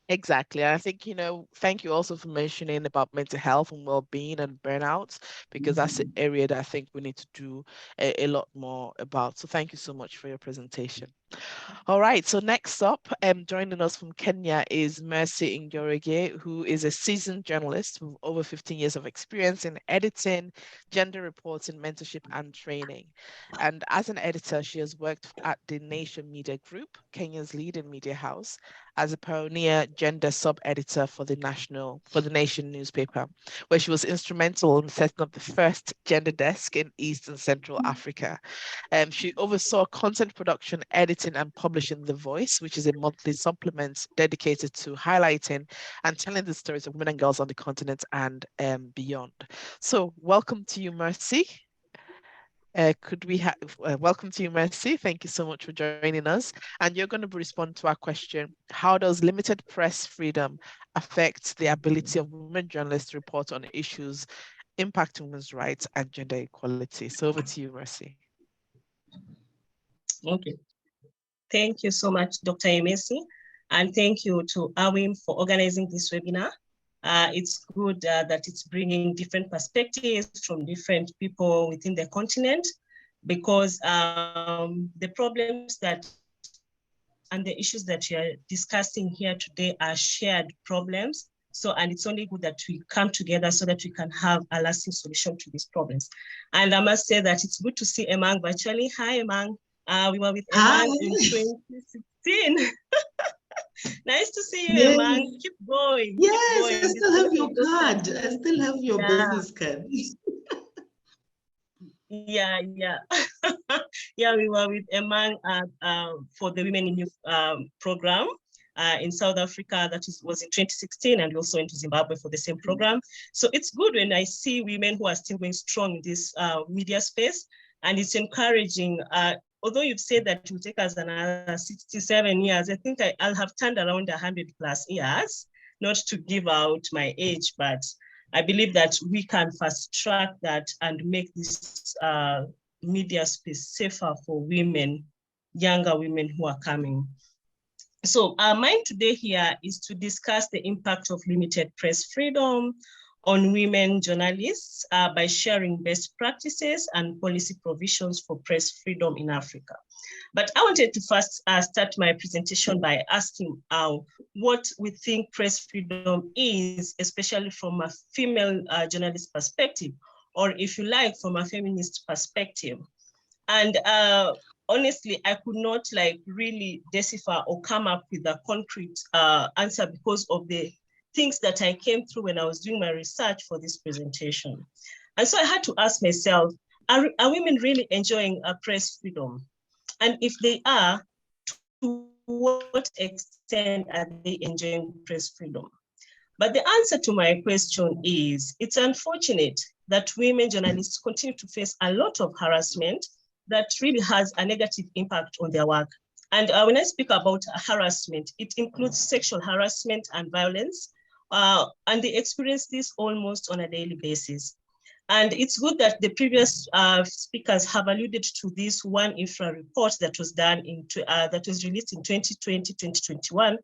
Exactly. I think, you know, thank you also for mentioning about mental health and well-being and burnouts, because that's an area that I think we need to do a lot more about. So thank you so much for your presentation. All right, so next up, joining us from Kenya is Mercy Njoroge, who is a seasoned journalist with over 15 years of experience in editing, gender reporting, mentorship, and training. And as an editor, she has worked at the Nation Media Group, Kenya's leading media house, as a pioneer gender sub-editor for the Nation newspaper, where she was instrumental in setting up the first gender desk in East and Central Africa. She oversaw content production, editing, and publishing The Voice, which is a monthly supplement dedicated to highlighting and telling the stories of women and girls on the continent and beyond. So welcome to you, Mercy. Welcome to you, Mercy. Thank you so much for joining us. And you're going to respond to our question, how does limited press freedom affect the ability of women journalists to report on issues impacting women's rights and gender equality? So over to you, Mercy. Okay. Thank you so much, Dr. Emesi. And thank you to AWIM for organizing this webinar. It's good that it's bringing different perspectives from different people within the continent, because the problems that and the issues that we are discussing here today are shared problems. So, and it's only good that we come together so that we can have a lasting solution to these problems. And I must say that it's good to see Emang virtually. Hi, Emang. We were with Emang in 2016. Nice to see you, Emang. Keep going. Yes, keep going. I still have your card. I still have your business card. Yeah. Yeah, we were with Emang for the Women in Youth program in South Africa. That was in 2016, and we also went to Zimbabwe for the same program. So it's good when I see women who are still going strong in this media space, and it's encouraging. Although you've said that it will take us another 67 years, I think I'll have turned around 100 plus years, not to give out my age, but I believe that we can fast track that and make this media space safer for women, younger women who are coming. So mine today here is to discuss the impact of limited press freedom on women journalists by sharing best practices and policy provisions for press freedom in Africa. But I wanted to first start my presentation by asking what we think press freedom is, especially from a female journalist perspective, or if you like, from a feminist perspective. And honestly, I could not really decipher or come up with a concrete answer because of the things that I came through when I was doing my research for this presentation. And so I had to ask myself, are women really enjoying press freedom? And if they are, to what extent are they enjoying press freedom? But the answer to my question is, it's unfortunate that women journalists continue to face a lot of harassment that really has a negative impact on their work. And when I speak about harassment, it includes sexual harassment and violence, and they experience this almost on a daily basis. And it's good that the previous speakers have alluded to this one IFRA report that was done that was released in 2020, 2021,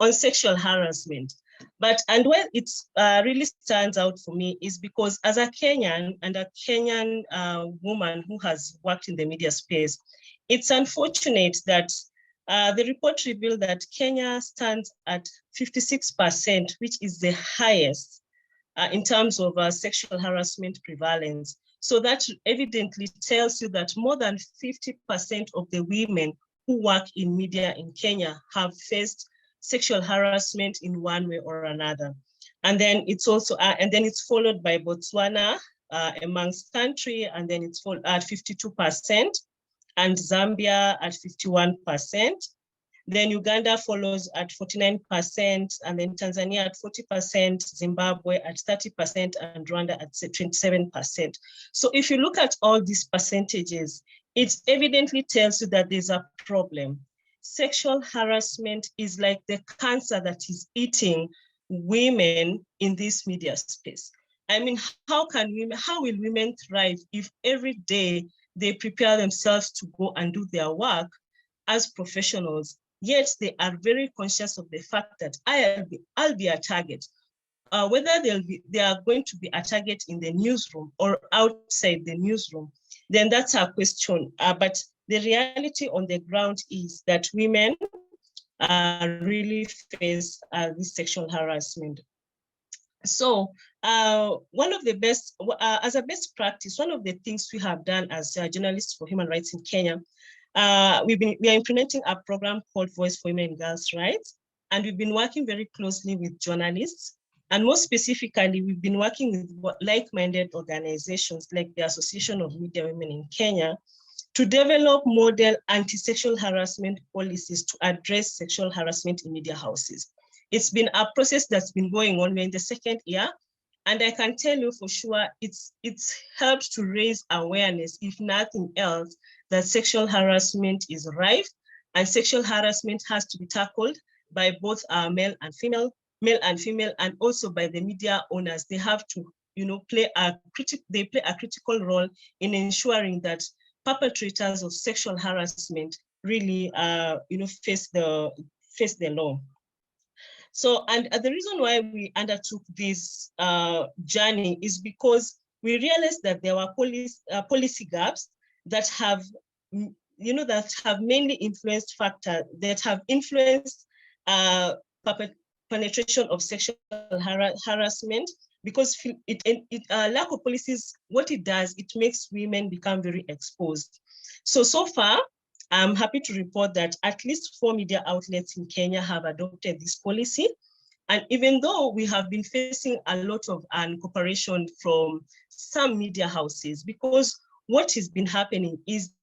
on sexual harassment. And where it really stands out for me is because as a Kenyan and a Kenyan woman who has worked in the media space, it's unfortunate that the report revealed that Kenya stands at 56%, which is the highest in terms of sexual harassment prevalence. So that evidently tells you that more than 50% of the women who work in media in Kenya have faced sexual harassment in one way or another. And then it's also, and then it's followed by Botswana amongst country, and then it's at 52%, and Zambia at 51%. Then Uganda follows at 49%, and then Tanzania at 40%, Zimbabwe at 30%, and Rwanda at 27%. So if you look at all these percentages, it evidently tells you that there's a problem. Sexual harassment is like the cancer that is eating women in this media space. I mean, how will women thrive if every day they prepare themselves to go and do their work as professionals, yet they are very conscious of the fact that I'll be a target. Whether they are going to be a target in the newsroom or outside the newsroom, then that's a question. But the reality on the ground is that women really face this sexual harassment. So one of the best, as a best practice, one of the things we have done as journalists for human rights in Kenya, we are implementing a program called Voice for Women and Girls' Rights, and we've been working very closely with journalists. And more specifically, we've been working with like-minded organizations like the Association of Media Women in Kenya to develop model anti-sexual harassment policies to address sexual harassment in media houses. It's been a process that's been going on. We're in the second year, and I can tell you for sure, it's helped to raise awareness, if nothing else, that sexual harassment is rife, and sexual harassment has to be tackled by both male and female, and also by the media owners. They have to, play a critical role in ensuring that perpetrators of sexual harassment really, face the law. So, and the reason why we undertook this journey is because we realized that there were policy gaps that have, that have mainly influenced factors that have influenced penetration of sexual harassment, because lack of policies, what it does, it makes women become very exposed. So far, I'm happy to report that at least 4 media outlets in Kenya have adopted this policy. And even though we have been facing a lot of cooperation from some media houses, because what has been happening is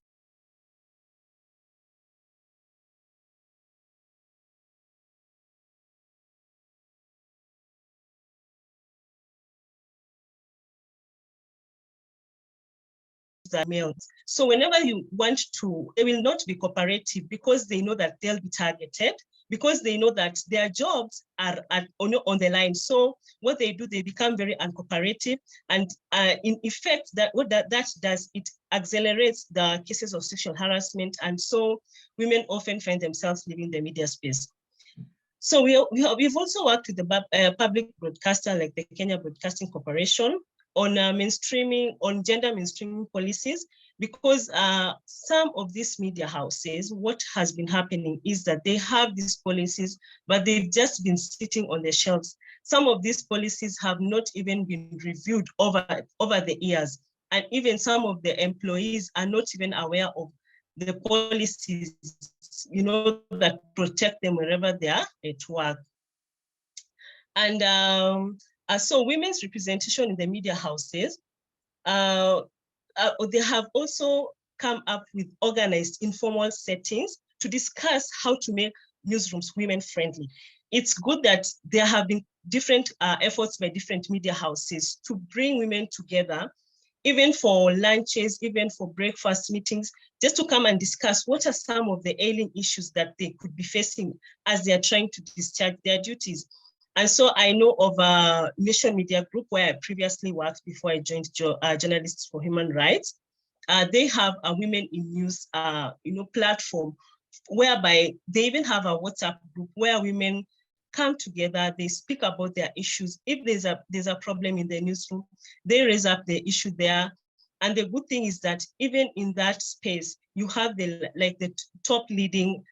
males. So whenever you want to, they will not be cooperative because they know that they'll be targeted, because they know that their jobs are on the line. So what they do, they become very uncooperative. And in effect, what that does, it accelerates the cases of sexual harassment. And so women often find themselves leaving the media space. So we've also worked with the public broadcaster like the Kenya Broadcasting Corporation on gender mainstreaming policies, because some of these media houses, what has been happening is that they have these policies, but they've just been sitting on the shelves. Some of these policies have not even been reviewed over the years. And even some of the employees are not even aware of the policies, that protect them wherever they are at work. And so women's representation in the media houses, they have also come up with organized informal settings to discuss how to make newsrooms women-friendly. It's good that there have been different efforts by different media houses to bring women together, even for lunches, even for breakfast meetings, just to come and discuss what are some of the ailing issues that they could be facing as they are trying to discharge their duties. And so I know of a Nation Media Group where I previously worked before I joined Journalists for Human Rights. They have a Women in News, platform, whereby they even have a WhatsApp group where women come together, they speak about their issues. If there's a problem in the newsroom, they raise up the issue there. And the good thing is that even in that space, you have the top leading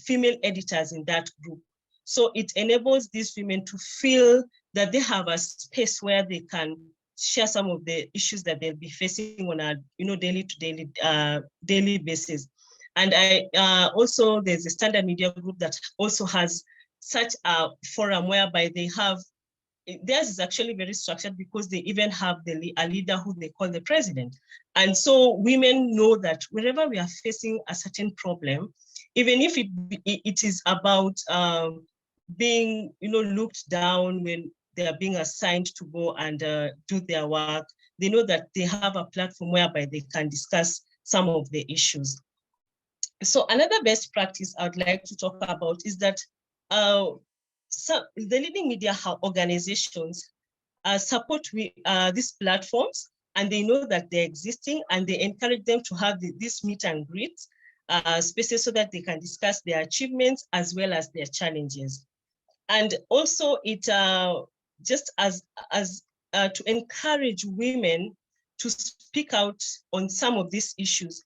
female editors in that group. So it enables these women to feel that they have a space where they can share some of the issues that they'll be facing on a daily basis. And also there's a standard media group that also has such a forum whereby they have, theirs is actually very structured because they even have a leader who they call the president. And so women know that wherever we are facing a certain problem, even if it is about being looked down when they are being assigned to go and do their work, they know that they have a platform whereby they can discuss some of the issues. So another best practice I would like to talk about is that the leading media organizations support these platforms, and they know that they're existing, and they encourage them to have this meet and greet spaces so that they can discuss their achievements as well as their challenges. And also it just as to encourage women to speak out on some of these issues.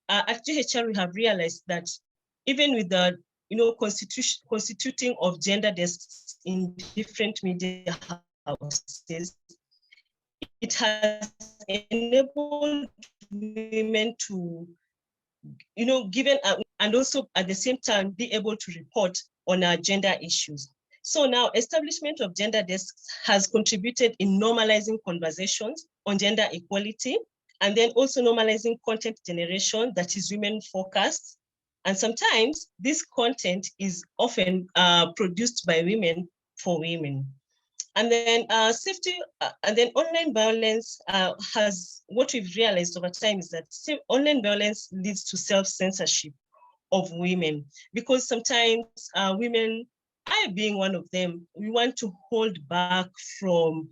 At GHR, we have realized that even with the constituting of gender desks in different media houses, it has enabled women to, and also at the same time be able to report on our gender issues. So now establishment of gender desks has contributed in normalizing conversations on gender equality, and then also normalizing content generation that is women focused. And sometimes this content is often produced by women for women. And then safety, and then online violence has, what we've realized over time is that online violence leads to self-censorship of women, because sometimes women, I being one of them, we want to hold back from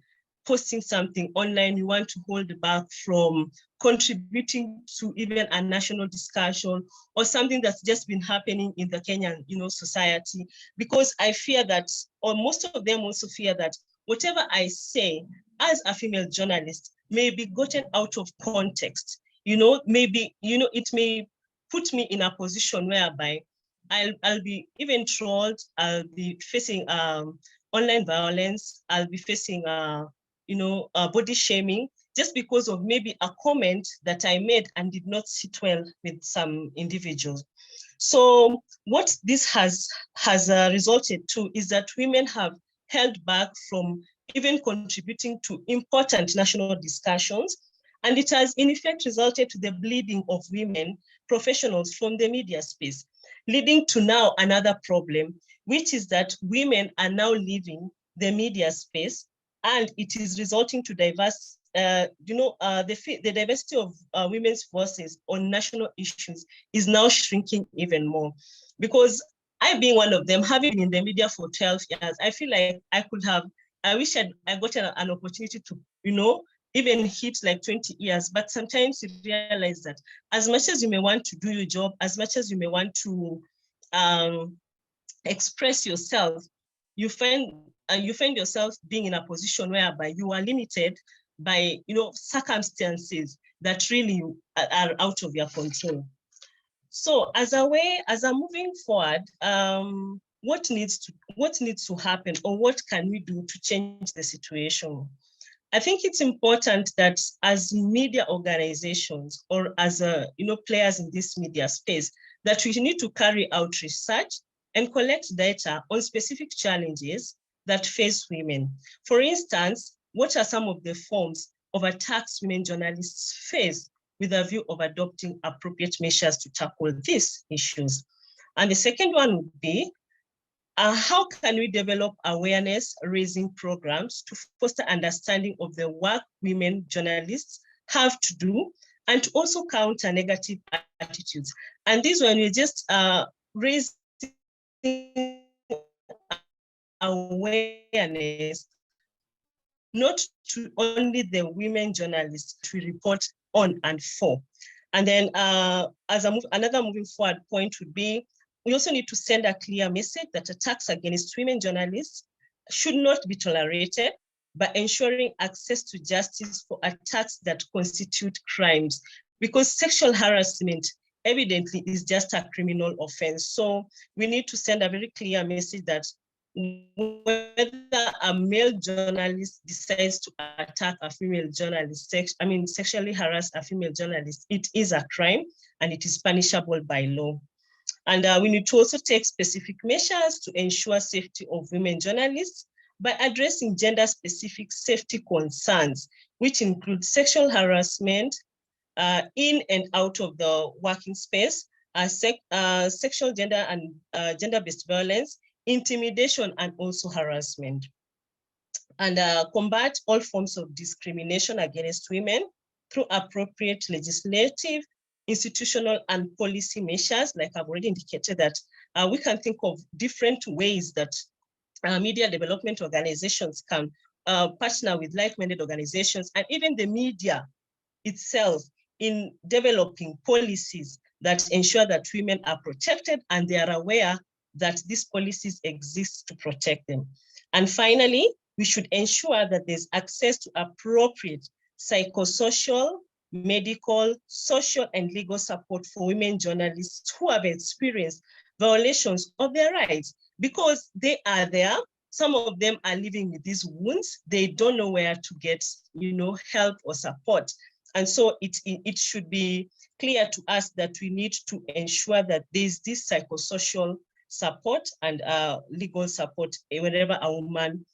posting something online. We want to hold back from contributing to even a national discussion or something that's just been happening in the Kenyan, society, because I fear that, or most of them also fear that whatever I say as a female journalist may be gotten out of context. Maybe, it may put me in a position whereby I'll be even trolled, I'll be facing online violence, I'll be facing body shaming, just because of maybe a comment that I made and did not sit well with some individuals. So what this has resulted to is that women have held back from even contributing to important national discussions, and it has in effect resulted to the bleeding of women professionals from the media space, leading to now another problem, which is that women are now leaving the media space, and it is resulting to diverse, the diversity of women's voices on national issues is now shrinking even more. Because I being one of them, having been in the media for 12 years, I feel like I wish I got an opportunity to, even hit like 20 years, but sometimes you realize that as much as you may want to do your job, as much as you may want to express yourself, you find yourself being in a position whereby you are limited by circumstances that really are out of your control. So as I'm moving forward, what needs to happen, or what can we do to change the situation? I think it's important that as media organizations, or as players in this media space, that we need to carry out research and collect data on specific challenges that face women. For instance, what are some of the forms of attacks women journalists face, with a view of adopting appropriate measures to tackle these issues? And the second one would be, how can we develop awareness-raising programs to foster understanding of the work women journalists have to do, and to also counter negative attitudes? And this one, we just raising awareness, not to only the women journalists to report on and for. And then another moving forward point would be, we also need to send a clear message that attacks against women journalists should not be tolerated, by ensuring access to justice for attacks that constitute crimes, because sexual harassment evidently is just a criminal offense. So we need to send a very clear message that whether a male journalist decides to attack a female journalist, sexually harass a female journalist, it is a crime and it is punishable by law. And we need to also take specific measures to ensure safety of women journalists by addressing gender-specific safety concerns, which include sexual harassment in and out of the working space, sexual gender and gender-based violence, intimidation, and also harassment. And combat all forms of discrimination against women through appropriate legislative, institutional, and policy measures. Like I've already indicated that we can think of different ways that media development organizations can partner with like-minded organizations and even the media itself in developing policies that ensure that women are protected and they are aware that these policies exist to protect them. And finally, we should ensure that there's access to appropriate psychosocial, medical, social, and legal support for women journalists who have experienced violations of their rights, because they are there. Some of them are living with these wounds. They don't know where to get, help or support. And so it should be clear to us that we need to ensure that there's this psychosocial support and legal support whenever a woman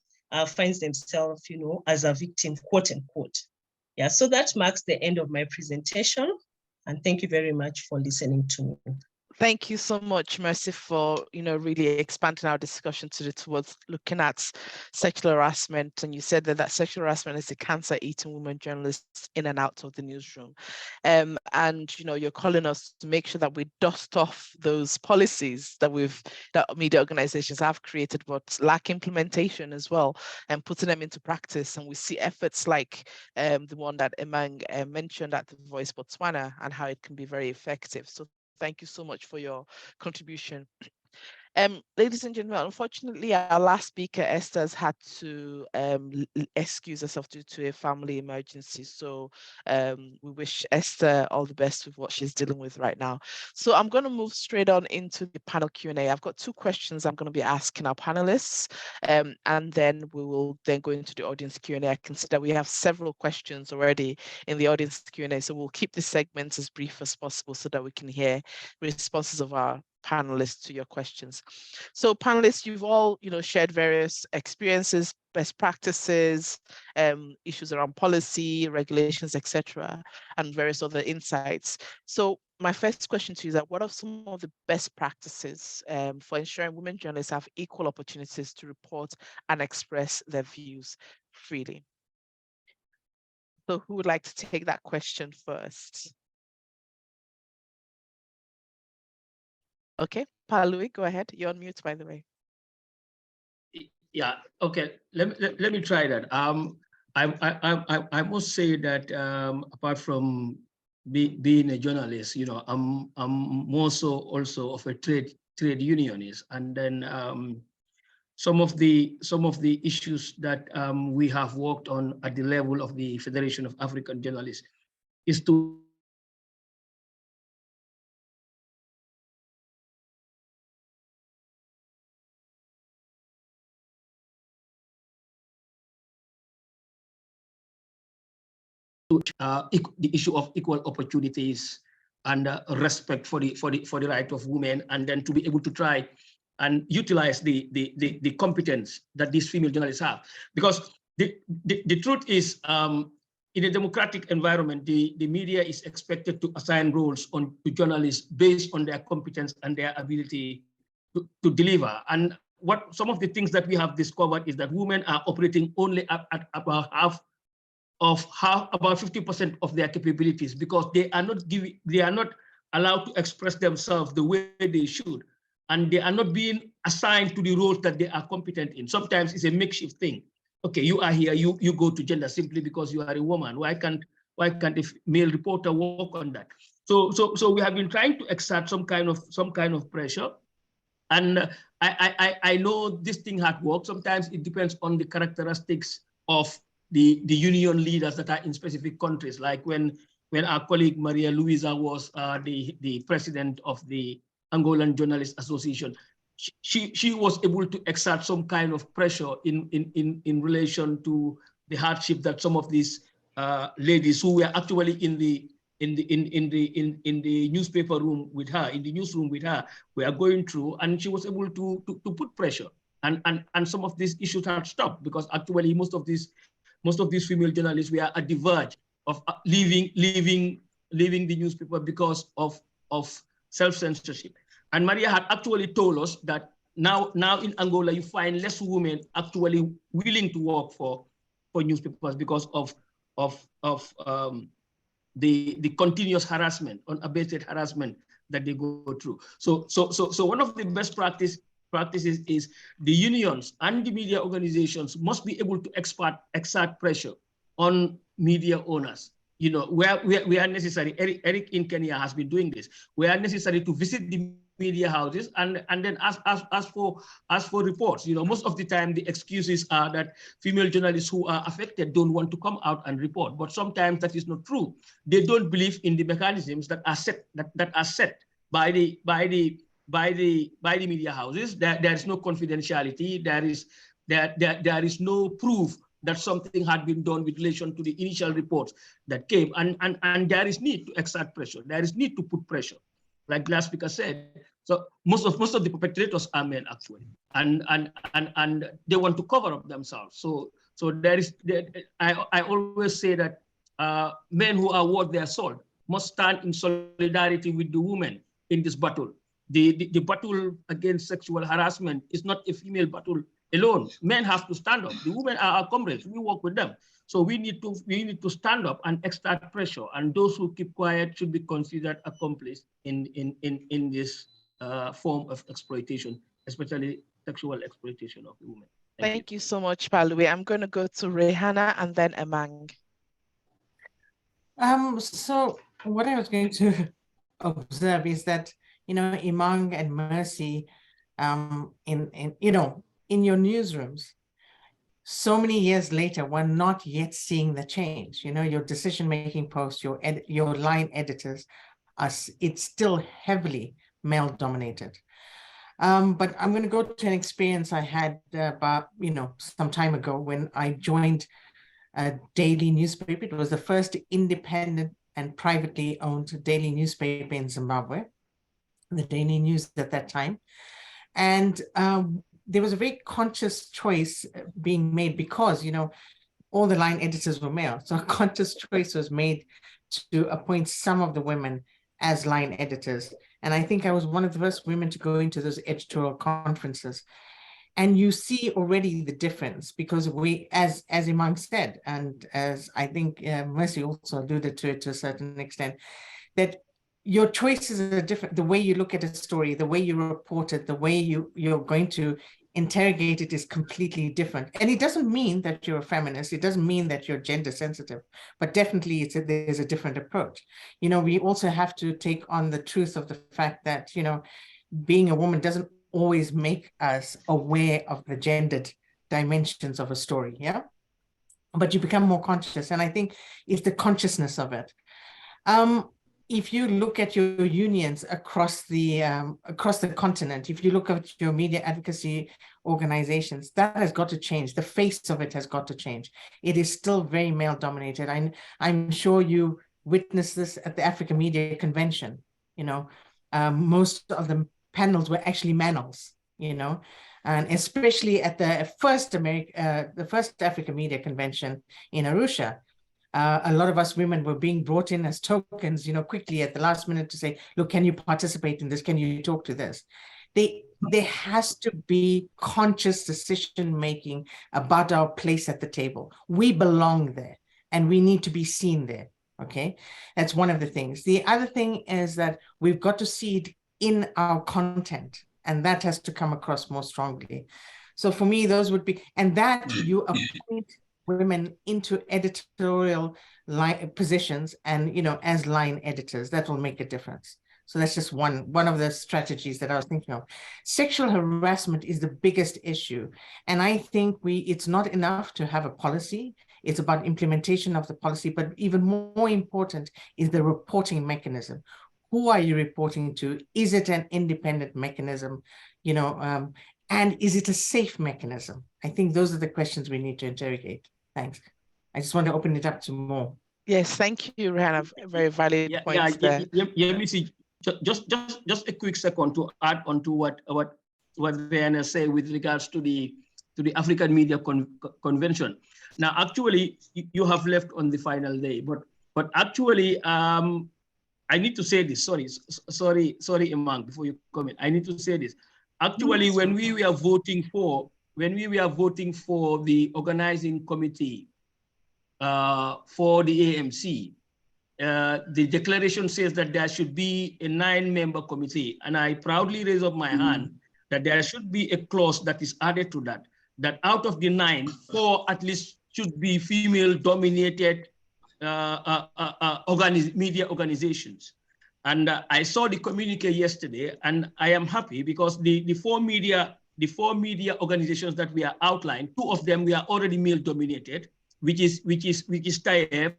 finds themselves, as a victim, quote unquote. Yeah, so that marks the end of my presentation. And thank you very much for listening to me. Thank you so much, Mercy, for really expanding our discussion towards looking at sexual harassment. And you said that sexual harassment is a cancer eating women journalists in and out of the newsroom. And you're calling us to make sure that we dust off those policies that media organizations have created, but lack implementation as well, and putting them into practice. And we see efforts like the one that Emang mentioned at The Voice Botswana, and how it can be very effective. So thank you so much for your contribution. Ladies and gentlemen, unfortunately, our last speaker, Esther, has had to excuse herself due to a family emergency. So we wish Esther all the best with what she's dealing with right now. So I'm going to move straight on into the panel Q&A. I've got two questions I'm going to be asking our panelists, and then we will then go into the audience Q&A. I can see that we have several questions already in the audience Q&A, so we'll keep this segment as brief as possible so that we can hear responses of our panelists to your questions. So panelists, you've all shared various experiences, best practices, issues around policy, regulations, etc., and various other insights. So my first question to you is that what are some of the best practices for ensuring women journalists have equal opportunities to report and express their views freely? So who would like to take that question first? Okay, Palui, go ahead. You're on mute, by the way. Yeah. Okay. Let me try that. I must say that apart from being a journalist, I'm more so also of a trade unionist, and then some of the issues that we have worked on at the level of the Federation of African Journalists is to the issue of equal opportunities and respect for the right of women, and then to be able to try and utilize the competence that these female journalists have. Because the truth is, in a democratic environment, the media is expected to assign roles to journalists based on their competence and their ability to deliver. And what some of the things that we have discovered is that women are operating only at about about 50% of their capabilities, because they are not allowed to express themselves the way they should, and they are not being assigned to the roles that they are competent in. Sometimes it's a makeshift thing. Okay, you are here, you go to gender simply because you are a woman. Why can't a male reporter work on that? So we have been trying to exert some kind of pressure And I know this thing had worked. Sometimes it depends on the characteristics of the union leaders that are in specific countries. Like when our colleague Maria Luisa was the president of the Angolan Journalists Association, she was able to exert some kind of pressure in relation to the hardship that some of these ladies who were actually in the newspaper room with her, in the newsroom with her, we are going through, and she was able to put pressure, and some of these issues had stopped, because actually most of these female journalists were at the verge of leaving the newspaper because of self-censorship. And Maria had actually told us that now in Angola you find less women actually willing to work for newspapers because of the continuous harassment, unabated harassment that they go through. So one of the best practices is the unions and the media organizations must be able to exert pressure on media owners. You know, where we are necessary. Eric in Kenya has been doing this. We are necessary to visit the media houses and then ask for reports. You know, most of the time the excuses are that female journalists who are affected don't want to come out and report. But sometimes that is not true. They don't believe in the mechanisms that are set by the media houses. There is no confidentiality. There is no proof that something had been done with relation to the initial reports that came, and there is need to exert pressure. There is need to put pressure, like last speaker said. So most of the perpetrators are men actually, and they want to cover up themselves. So I always say that men who are worth their salt must stand in solidarity with the women in this battle. The battle against sexual harassment is not a female battle alone. Men have to stand up. The women are our comrades. We work with them. So we need to stand up and exert pressure. And those who keep quiet should be considered accomplices in this form of exploitation, especially sexual exploitation of women. Thank you so much, Palue. I'm going to go to Rehana and then Emang. So what I was going to observe is that, you know, Emang and Mercy, in your newsrooms, so many years later, we're not yet seeing the change. You know, your decision-making posts, your line editors, it's still heavily male-dominated. But I'm going to go to an experience I had about, some time ago when I joined a daily newspaper. It was the first independent and privately owned daily newspaper in Zimbabwe, the Daily News at that time. And there was a very conscious choice being made because, all the line editors were male. So a conscious choice was made to appoint some of the women as line editors. And I think I was one of the first women to go into those editorial conferences. And you see already the difference, because we, as Imam said, and as I think Mercy also alluded to it to a certain extent, that your choices are different. The way you look at a story, the way you report it, the way you're going to interrogate it is completely different. And it doesn't mean that you're a feminist. It doesn't mean that you're gender sensitive, but definitely there's a different approach. We also have to take on the truth of the fact that, being a woman doesn't always make us aware of the gendered dimensions of a story, yeah? But you become more conscious, and I think it's the consciousness of it. If you look at your unions across the continent, if you look at your media advocacy organizations, that has got to change. The face of it has got to change. It is still very male dominated. I'm sure you witnessed this at the African Media Convention. Most of the panels were actually males, and especially at the first African Media Convention in Arusha. A lot of us women were being brought in as tokens, quickly at the last minute to say, look, can you participate in this? Can you talk to this? There has to be conscious decision-making about our place at the table. We belong there and we need to be seen there, okay? That's one of the things. The other thing is that we've got to see it in our content, and that has to come across more strongly. So for me, those would be, and that you appoint women into editorial positions and, as line editors, that will make a difference. So that's just one of the strategies that I was thinking of. Sexual harassment is the biggest issue. And I think it's not enough to have a policy. It's about implementation of the policy, but even more important is the reporting mechanism. Who are you reporting to? Is it an independent mechanism? And is it a safe mechanism? I think those are the questions we need to interrogate. Thanks. I just want to open it up to more. Yes, thank you, Rihanna. Very valid points there. Let me see. Just a quick second to add on to what Rihanna said with regards to the African Media Convention. Now, actually, you have left on the final day, but actually, I need to say this. Sorry, Imang, before you comment. I need to say this. Actually, when we were voting for the organizing committee for the AMC, the declaration says that there should be a 9-member committee, and I proudly raise up my hand that there should be a clause that is added to that out of the 9, 4 at least should be female-dominated media organizations. And I saw the communique yesterday, and I am happy because the four media organizations that we are outlined, 2 of them we are already male-dominated, which is TAIF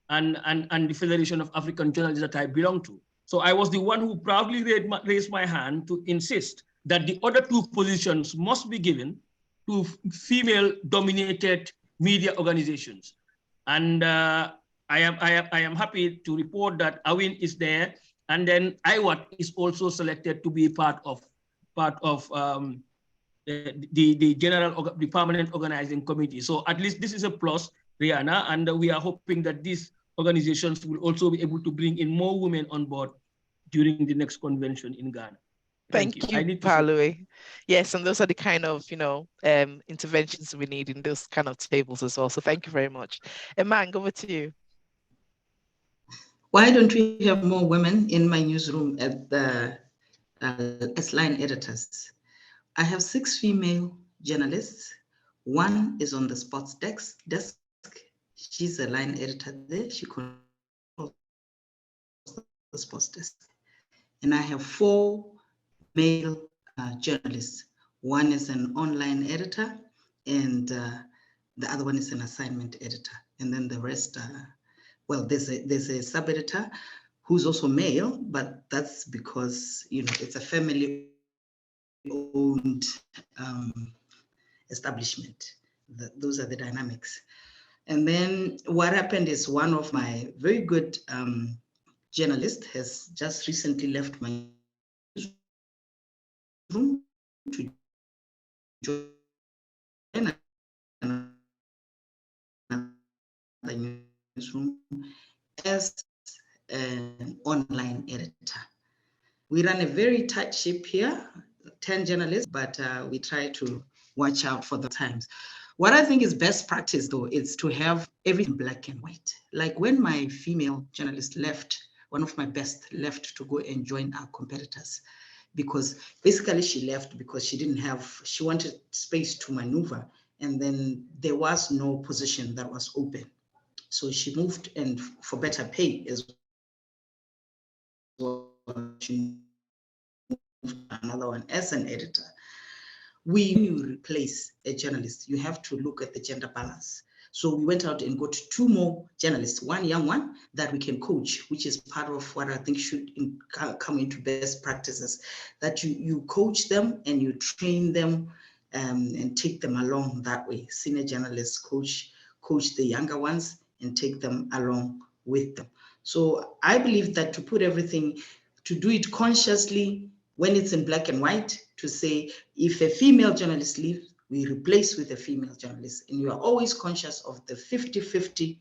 and the Federation of African Journalists that I belong to. So I was the one who proudly raised my hand to insist that the other 2 positions must be given to female-dominated media organizations. And I am happy to report that Awin is there, and then IWAT is also selected to be part of the permanent organizing committee. So at least this is a plus, Rihanna, and we are hoping that these organizations will also be able to bring in more women on board during the next convention in Ghana. Thank you, Palue. Yes, and those are the kind of interventions we need in those kind of tables as well. So thank you very much. Emang, over to you. Why don't we have more women in my newsroom as line editors? I have 6 female journalists. 1 is on the sports desk. She's a line editor there. She controls the sports desk. And I have 4 male journalists. 1 is an online editor, and the other one is an assignment editor. And then the rest, well, there's a sub-editor who's also male, but that's because it's a family-owned establishment. Those are the dynamics. And then what happened is one of my very good journalists has just recently left my room to join another newsroom as an online editor. We run a very tight ship here, 10 journalists, but we try to watch out for the times. What I think is best practice, though, is to have everything black and white. Like when my female journalist left, one of my best left to go and join our competitors, because basically she left because she wanted space to maneuver, and then there was no position that was open. So she moved, and for better pay as well, she moved another one as an editor. When you replace a journalist, you have to look at the gender balance. So we went out and got 2 more journalists, 1 young one that we can coach, which is part of what I think should come into best practices, that you coach them and you train them and take them along that way. Senior journalists coach the younger ones and take them along with them. So I believe that to put everything, to do it consciously when it's in black and white, to say if a female journalist leaves, we replace with a female journalist, and you are always conscious of the 50-50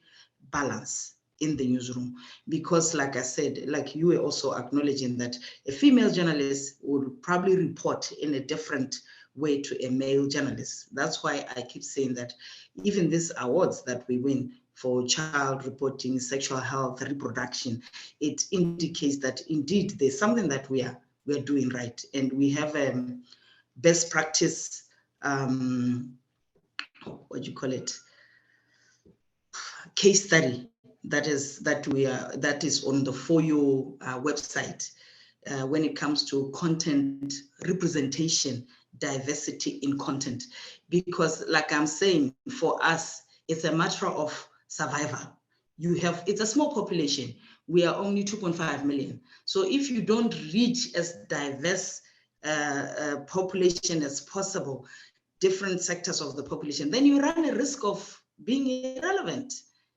balance in the newsroom. Because like I said, like you were also acknowledging that a female journalist would probably report in a different way to a male journalist. That's why I keep saying that even these awards that we win for child reporting, sexual health, reproduction, it indicates that indeed there's something that we are doing right. And we have a best practice, what do you call it, case study that is on the For You website. when it comes to content representation, diversity in content. Because like I'm saying, for us, it's a matter of survival. It's a small population. We are only 2.5 million. So if you don't reach as diverse population as possible, different sectors of the population, then you run a risk of being irrelevant.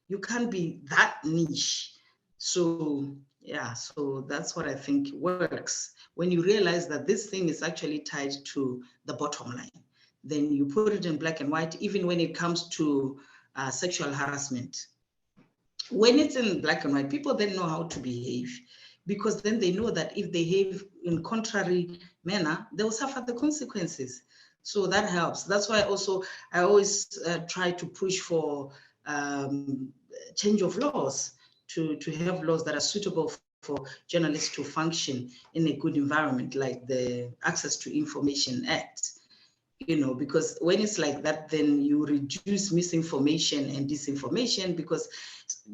You can't be that niche. So yeah, so that's what I think works. When you realize that this thing is actually tied to the bottom line, then you put it in black and white, even when it comes to sexual harassment. When it's in black and white, people then know how to behave, because then they know that if they behave in contrary manner, they will suffer the consequences. So that helps. That's why also I always try to push for change of laws, to have laws that are suitable for journalists to function in a good environment, like the Access to Information Act. You know, because when it's like that, then you reduce misinformation and disinformation, because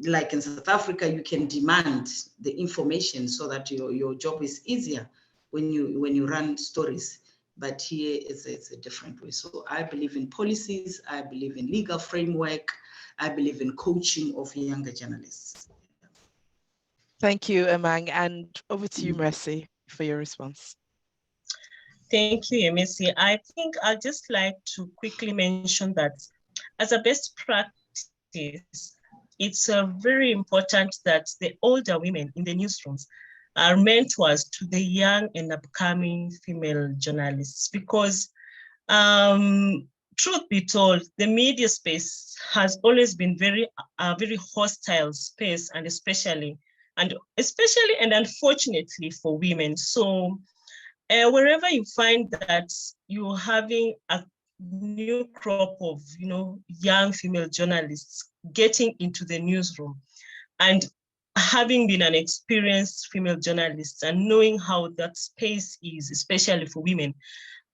like in South Africa, you can demand the information so that your job is easier when you run stories. But here it's a different way. So I believe in policies, I believe in legal framework, I believe in coaching of younger journalists. Thank you, Emang, and over to you, Mercy, for your response. Thank you, Emisi. I think I'd just like to quickly mention that as a best practice, it's very important that the older women in the newsrooms are mentors to the young and upcoming female journalists, because truth be told, the media space has always been very hostile space, and especially and unfortunately for women. So wherever you find that you're having a new crop of young female journalists getting into the newsroom, and having been an experienced female journalist and knowing how that space is, especially for women,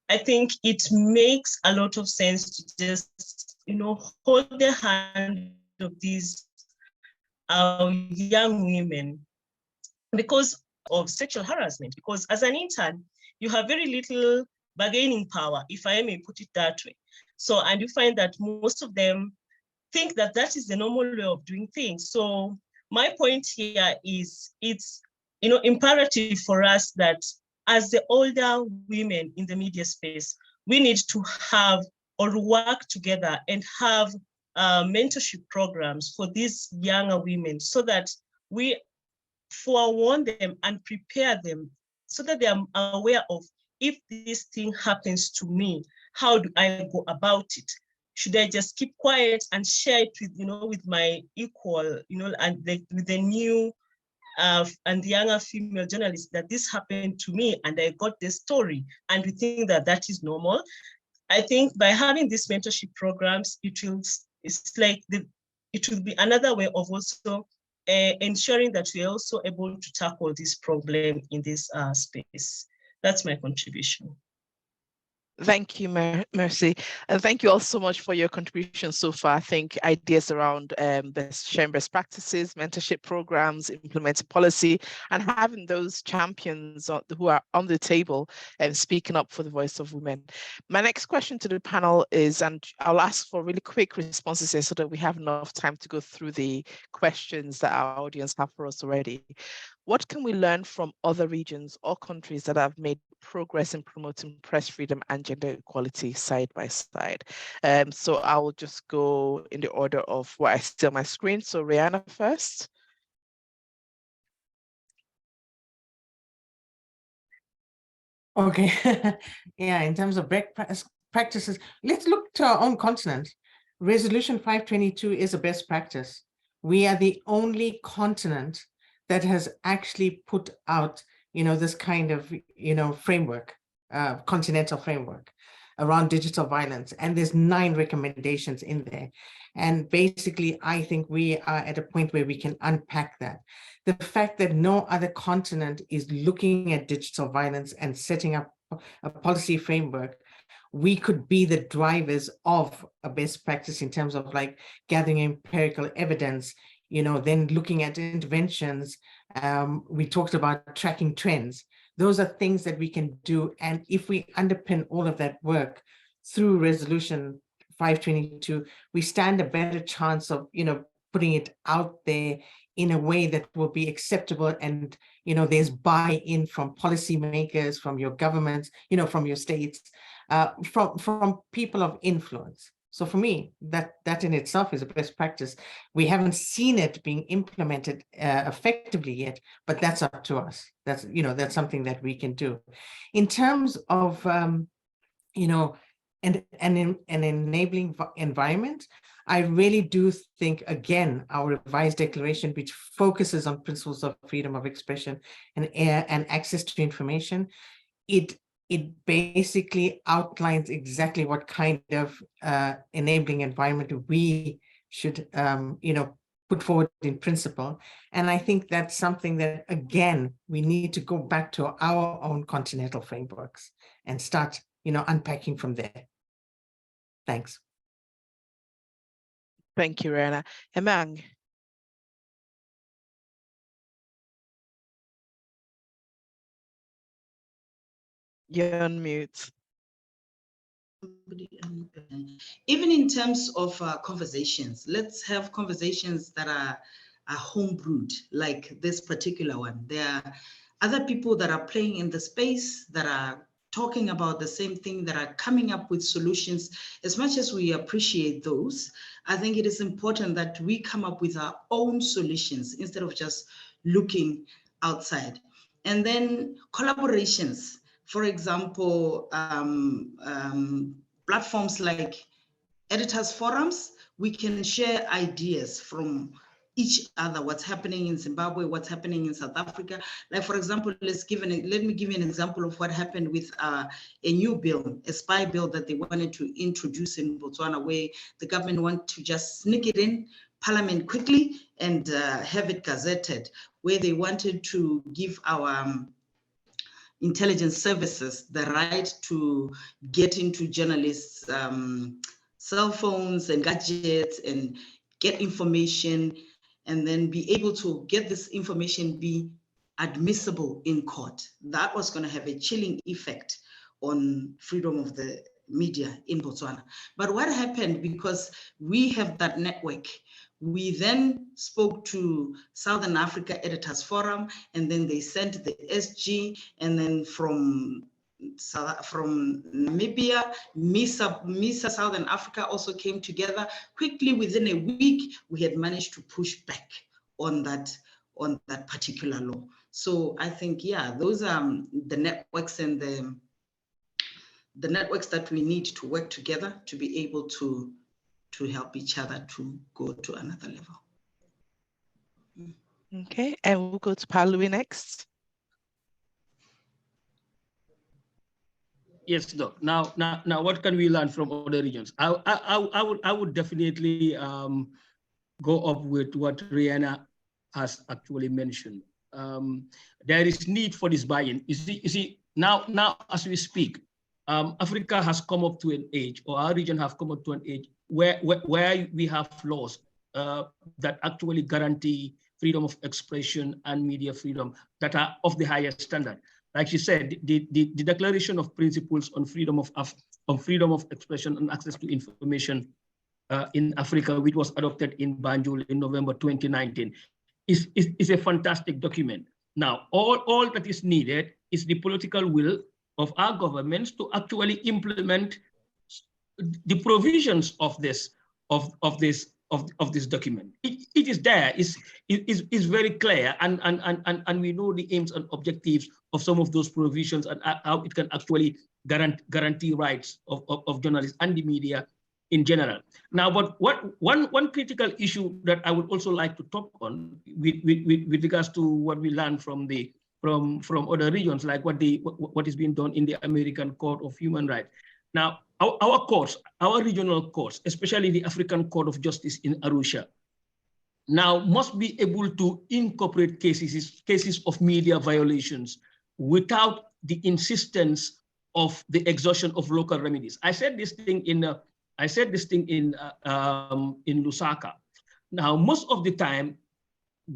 I think it makes a lot of sense to just hold the hand of these young women, because of sexual harassment. Because as an intern, you have very little bargaining power, if I may put it that way. So, and you find that most of them think that that is the normal way of doing things. So my point here is, it's imperative for us that as the older women in the media space, we need to have or work together and have mentorship programs for these younger women, so that we forewarn them and prepare them, so that they are aware of, if this thing happens to me, how do I go about it? Should I just keep quiet and share it with with my equal, and with the new and the younger female journalists, that this happened to me and I got this story, and we think that that is normal? I think by having these mentorship programs, it will be another way of also ensuring that we are also able to tackle this problem in this space. That's my contribution. Thank you, Mercy. And thank you all so much for your contribution so far. I think ideas around sharing best practices, mentorship programs, implementing policy, and having those champions who are on the table and speaking up for the voice of women. My next question to the panel is, and I'll ask for really quick responses here so that we have enough time to go through the questions that our audience have for us already. What can we learn from other regions or countries that have made progress in promoting press freedom and gender equality side by side? So I will just go in the order of what I see on my screen. So Rihanna first. Okay, yeah, in terms of best practices, let's look to our own continent. Resolution 522 is a best practice. We are the only continent that has actually put out, this kind of, framework, continental framework around digital violence. And there's 9 recommendations in there. And basically, I think we are at a point where we can unpack that. The fact that no other continent is looking at digital violence and setting up a policy framework, we could be the drivers of a best practice in terms of like gathering empirical evidence, then looking at interventions. We talked about tracking trends. Those are things that we can do. And if we underpin all of that work through resolution 522, we stand a better chance of, putting it out there in a way that will be acceptable. And, there's buy-in from policymakers, from your governments, from your states, from people of influence. So for me, that in itself is a best practice. We haven't seen it being implemented effectively yet, but that's up to us. That's something that we can do. In terms of, an enabling environment, I really do think, again, our revised declaration, which focuses on principles of freedom of expression and access to information, it basically outlines exactly what kind of enabling environment we should, put forward in principle. And I think that's something that, again, we need to go back to our own continental frameworks and start, unpacking from there. Thanks. Thank you, Rihanna. Emang. You're on mute. Even in terms of conversations, let's have conversations that are homebrewed, like this particular one. There are other people that are playing in the space that are talking about the same thing, that are coming up with solutions. As much as we appreciate those, I think it is important that we come up with our own solutions instead of just looking outside. And then collaborations. For example, platforms like editors forums, we can share ideas from each other, what's happening in Zimbabwe, what's happening in South Africa. Like, for example, let me give you an example of what happened with a new bill, a spy bill that they wanted to introduce in Botswana, where the government wanted to just sneak it in Parliament quickly and have it gazetted, where they wanted to give our intelligence services the right to get into journalists' cell phones and gadgets and get information, and then be able to get this information be admissible in court. That was going to have a chilling effect on freedom of the media in Botswana. But what happened, because we have that network, we then spoke to Southern Africa Editors Forum, and then they sent the SG, and then from Namibia, MISA Southern Africa also came together. Quickly, within a week, we had managed to push back on that particular law. So I think, yeah, those are the networks and the networks that we need to work together to be able to help each other to go to another level. Okay, and we'll go to Palui next. Yes, Doc. Now, what can we learn from other regions? I would definitely go up with what Rihanna has actually mentioned. There is need for this buy-in. You see, now as we speak, Africa has come up to an age, or our region have come up to an age where we have laws that actually guarantee freedom of expression and media freedom that are of the highest standard. Like she said, the Declaration of Principles on freedom of expression and access to information in Africa, which was adopted in Banjul in November 2019, is a fantastic document. Now, all that is needed is the political will of our governments to actually implement the provisions of this document. It is there. It's very clear, and we know the aims and objectives of some of those provisions and how it can actually guarantee rights of journalists and the media in general. Now, but one critical issue that I would also like to talk on with regards to what we learned from other regions, like what is being done in the American Court of Human Rights. Now, our courts, our regional courts, especially the African Court of Justice in Arusha, now must be able to incorporate cases of media violations without the insistence of the exhaustion of local remedies. I said this thing in Lusaka. Now, most of the time,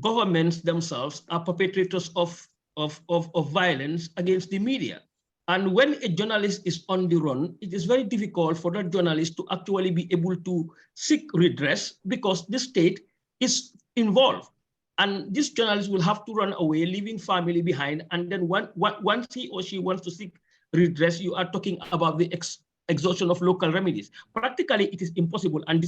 governments themselves are perpetrators of of violence against the media. And when a journalist is on the run, it is very difficult for that journalist to actually be able to seek redress because the state is involved. And this journalist will have to run away, leaving family behind. And then once he or she wants to seek redress, you are talking about the exhaustion of local remedies. Practically, it is impossible. And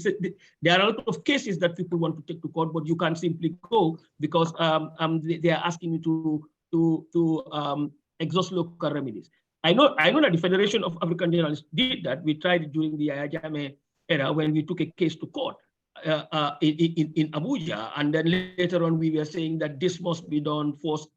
there are a lot of cases that people want to take to court, but you can't simply go because they are asking you to exhaust local remedies. I know that the Federation of African Journalists did that. We tried it during the Yahya Jammeh era when we took a case to court in Abuja, and then later on we were saying that this must be done first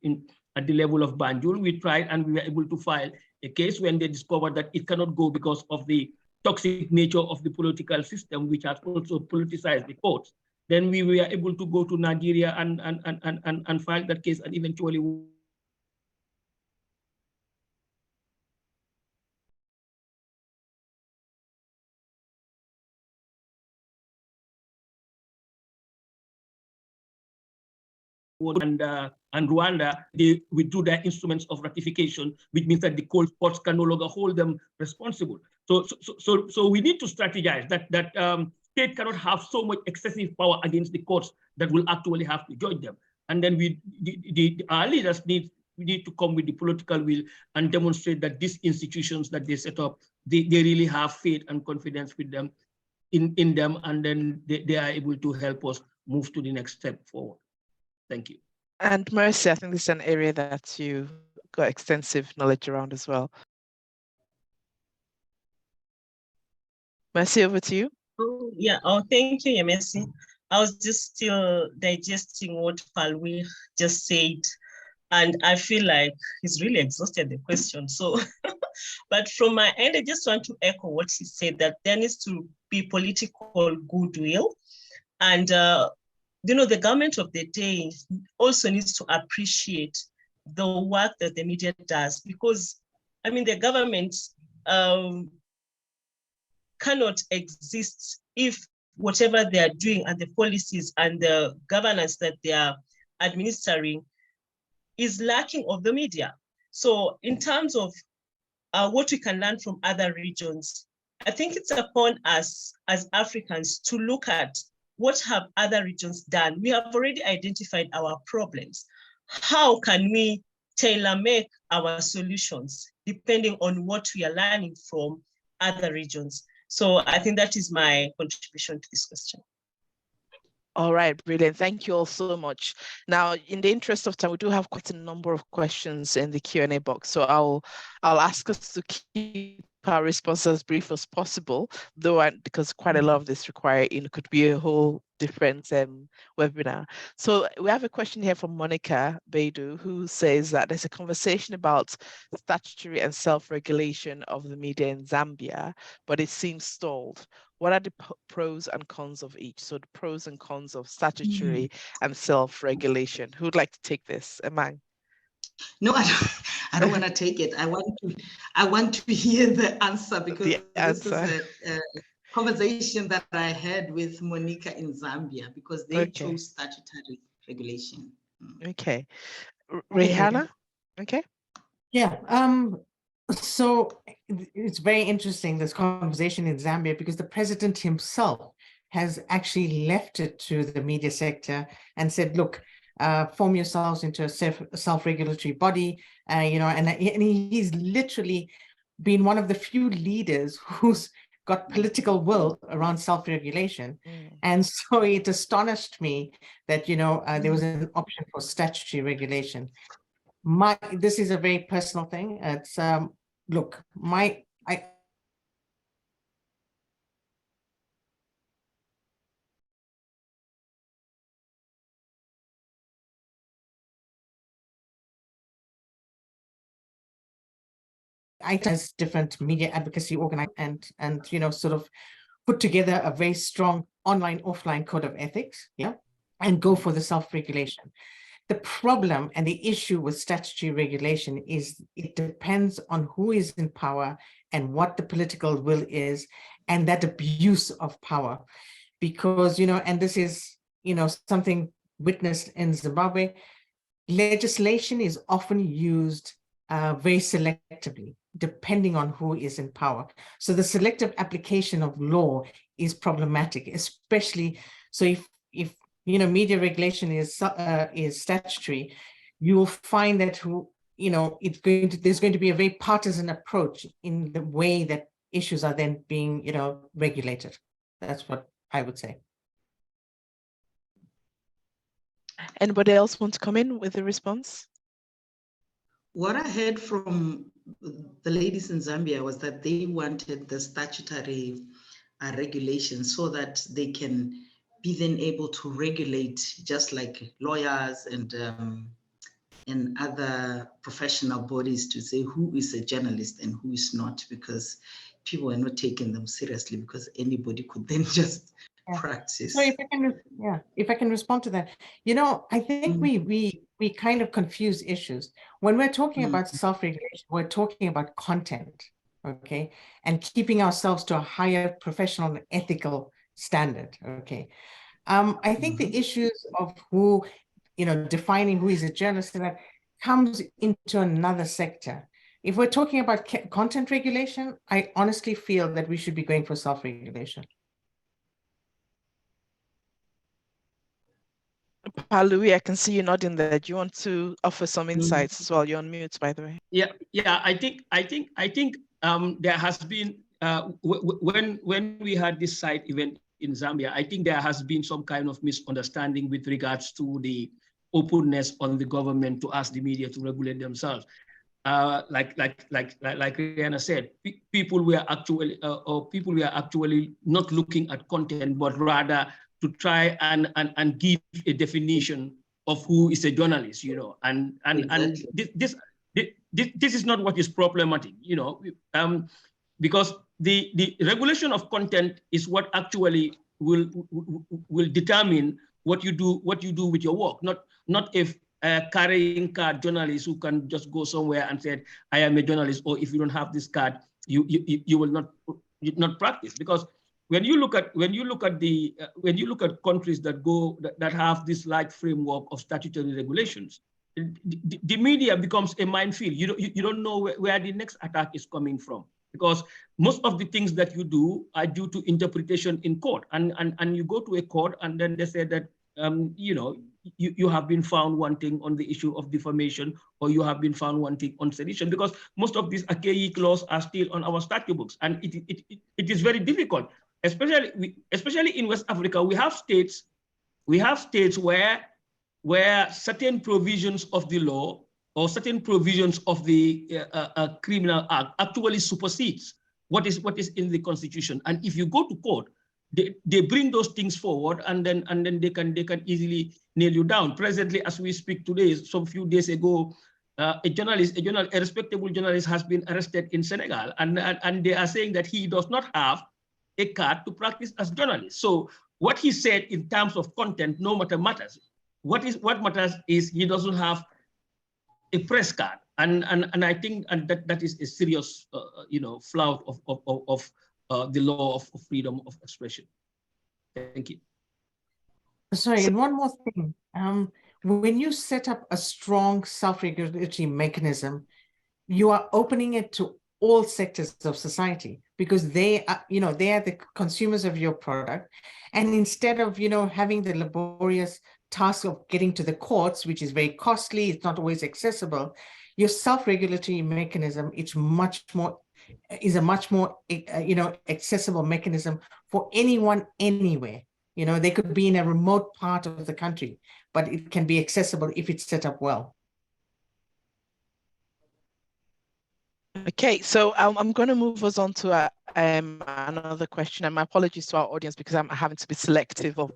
at the level of Banjul. We tried and we were able to file a case when they discovered that it cannot go because of the toxic nature of the political system, which has also politicized the courts. Then we were able to go to Nigeria and file that case, and eventually and Rwanda, they withdrew their instruments of ratification, which means that the courts can no longer hold them responsible. So we need to strategize that state cannot have so much excessive power against the courts that will actually have to judge them. And then our leaders we need to come with the political will and demonstrate that these institutions that they set up, they really have faith and confidence with them in them, and then they are able to help us move to the next step forward. Thank you. And Mercy, I think this is an area that you got extensive knowledge around as well. Mercy, over to you. Oh, yeah. Oh, thank you, Mercy. I was just still digesting what Palwi just said, and I feel like he's really exhausted the question. So, but from my end, I just want to echo what he said, that there needs to be political goodwill, and the government of the day also needs to appreciate the work that the media does, because, I mean, the government cannot exist if whatever they are doing and the policies and the governance that they are administering is lacking of the media. So in terms of what we can learn from other regions, I think it's upon us as Africans to look at what have other regions done. We have already identified our problems. How can we tailor-make our solutions depending on what we are learning from other regions? So I think that is my contribution to this question. All right, brilliant. Thank you all so much. Now, in the interest of time, we do have quite a number of questions in the Q&A box. So I'll ask us to keep our responses as brief as possible, though because quite a lot of this could be a whole different webinar. So we have a question here from Monica Baidu, who says that there's a conversation about statutory and self-regulation of the media in Zambia, but it seems stalled. What are the pros and cons of each? So the pros and cons of statutory and self-regulation. Who would like to take this? Amang? No, I don't want to take it. I want to hear the answer, because this is a conversation that I had with Monica in Zambia, because they chose statutory regulation. Okay. Rihanna? Okay. Yeah. So it's very interesting, this conversation in Zambia, because the president himself has actually left it to the media sector and said, look, form yourselves into a self-regulatory body, and he's literally been one of the few leaders who's got political will around self-regulation. And so it astonished me that, there was an option for statutory regulation. This is a very personal thing. It's look, has different media advocacy organizations and sort of put together a very strong online offline code of ethics, and go for the self-regulation. The problem and the issue with statutory regulation is it depends on who is in power and what the political will is, and that abuse of power. Because, and this is, something witnessed in Zimbabwe. legislation is often used very selectively, depending on who is in power. So the selective application of law is problematic, especially so if media regulation is statutory, you will find that there's going to be a very partisan approach in the way that issues are then being regulated. That's what I would say. Anybody else want to come in with a response? What I heard from the ladies in Zambia was that they wanted the statutory regulations so that they can be then able to regulate, just like lawyers and other professional bodies, to say who is a journalist and who is not, because people are not taking them seriously because anybody could then just practice. So if I can respond to that, I think we kind of confuse issues. When we're talking about self-regulation, we're talking about content, okay, and keeping ourselves to a higher professional and ethical standard, okay. I think the issues of who, defining who is a journalist, that comes into another sector. If we're talking about content regulation, I honestly feel that we should be going for self-regulation. Palui, I can see you nodding there. Do you want to offer some insights as well? You're on mute, by the way. Yeah. I think there has been when we had this side event in Zambia, I think there has been some kind of misunderstanding with regards to the openness on the government to ask the media to regulate themselves. Like Rihanna said, people were actually not looking at content, but rather to try and give a definition of who is a journalist, and this is not what is problematic, because the regulation of content is what actually will determine what you do with your work, not if carrying card journalists who can just go somewhere and say, I am a journalist, or if you don't have this card, you will not practice. Because when you look at countries that have this light framework of statutory regulations, the media becomes a minefield. You don't know where the next attack is coming from, because most of the things that you do are due to interpretation in court, and you go to a court and then they say that you have been found wanting on the issue of defamation, or you have been found wanting on sedition, because most of these archaic laws are still on our statute books, and it is very difficult, especially in West Africa. We have states where certain provisions of the law or certain provisions of the criminal act actually supersedes what is in the constitution. And if you go to court, they bring those things forward, and then they can easily nail you down. Presently, as we speak today, some few days ago, a respectable journalist has been arrested in Senegal, and they are saying that he does not have a card to practice as journalist. So what he said in terms of content no matter matters. What matters is he doesn't have a press card, and I think that is a serious flout of the law of freedom of expression. Thank you. Sorry, and one more thing. When you set up a strong self-regulatory mechanism, you are opening it to all sectors of society, because they are the consumers of your product. And instead of, having the laborious task of getting to the courts, which is very costly, it's not always accessible, your self-regulatory mechanism is a much more accessible mechanism for anyone, anywhere. They could be in a remote part of the country, but it can be accessible if it's set up well. Okay, so I'm going to move us on to another question, and my apologies to our audience because I'm having to be selective of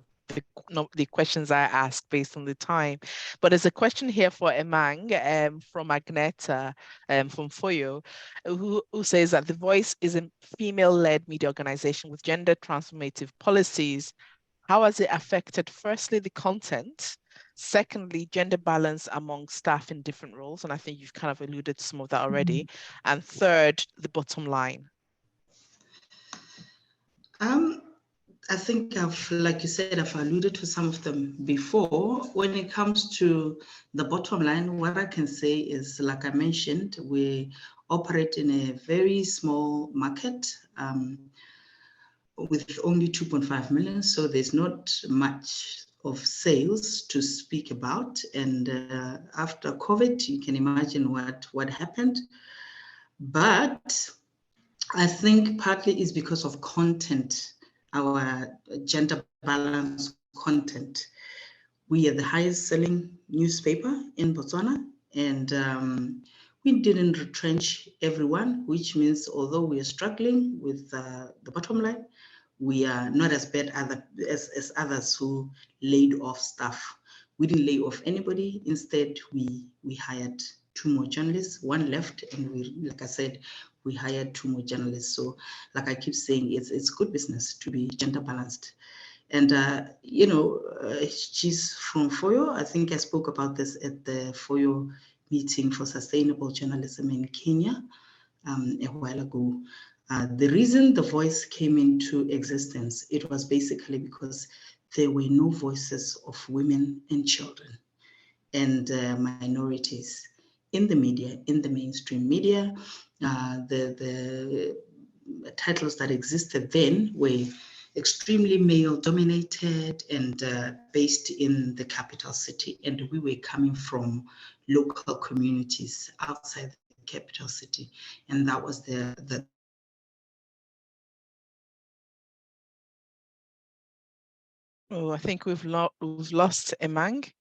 the questions I ask based on the time. But there's a question here for Emang from Agneta from Foyo, who says that The Voice is a female-led media organization with gender transformative policies. How has it affected, firstly, the content? Secondly, gender balance among staff in different roles. And I think you've kind of alluded to some of that already. And third, the bottom line. I think like you said, I've alluded to some of them before. When it comes to the bottom line, what I can say is, like I mentioned, we operate in a very small market with only 2.5 million. So there's not much of sales to speak about. And after COVID, you can imagine what happened. But I think partly is because of content, our gender balance content. We are the highest selling newspaper in Botswana, and we didn't retrench everyone, which means although we are struggling with the bottom line, we are not as bad as others who laid off staff. We didn't lay off anybody. Instead, we hired 2 more journalists. One left, and we, like I said, we hired 2 more journalists. So, like I keep saying, it's good business to be gender balanced. And she's from FOYO. I think I spoke about this at the FOYO meeting for sustainable journalism in Kenya a while ago. The reason the voice came into existence, it was basically because there were no voices of women and children and minorities in the media, in the mainstream media. The titles that existed then were extremely male dominated and based in the capital city. And we were coming from local communities outside the capital city. And that was the Oh, I think we've lost Emang.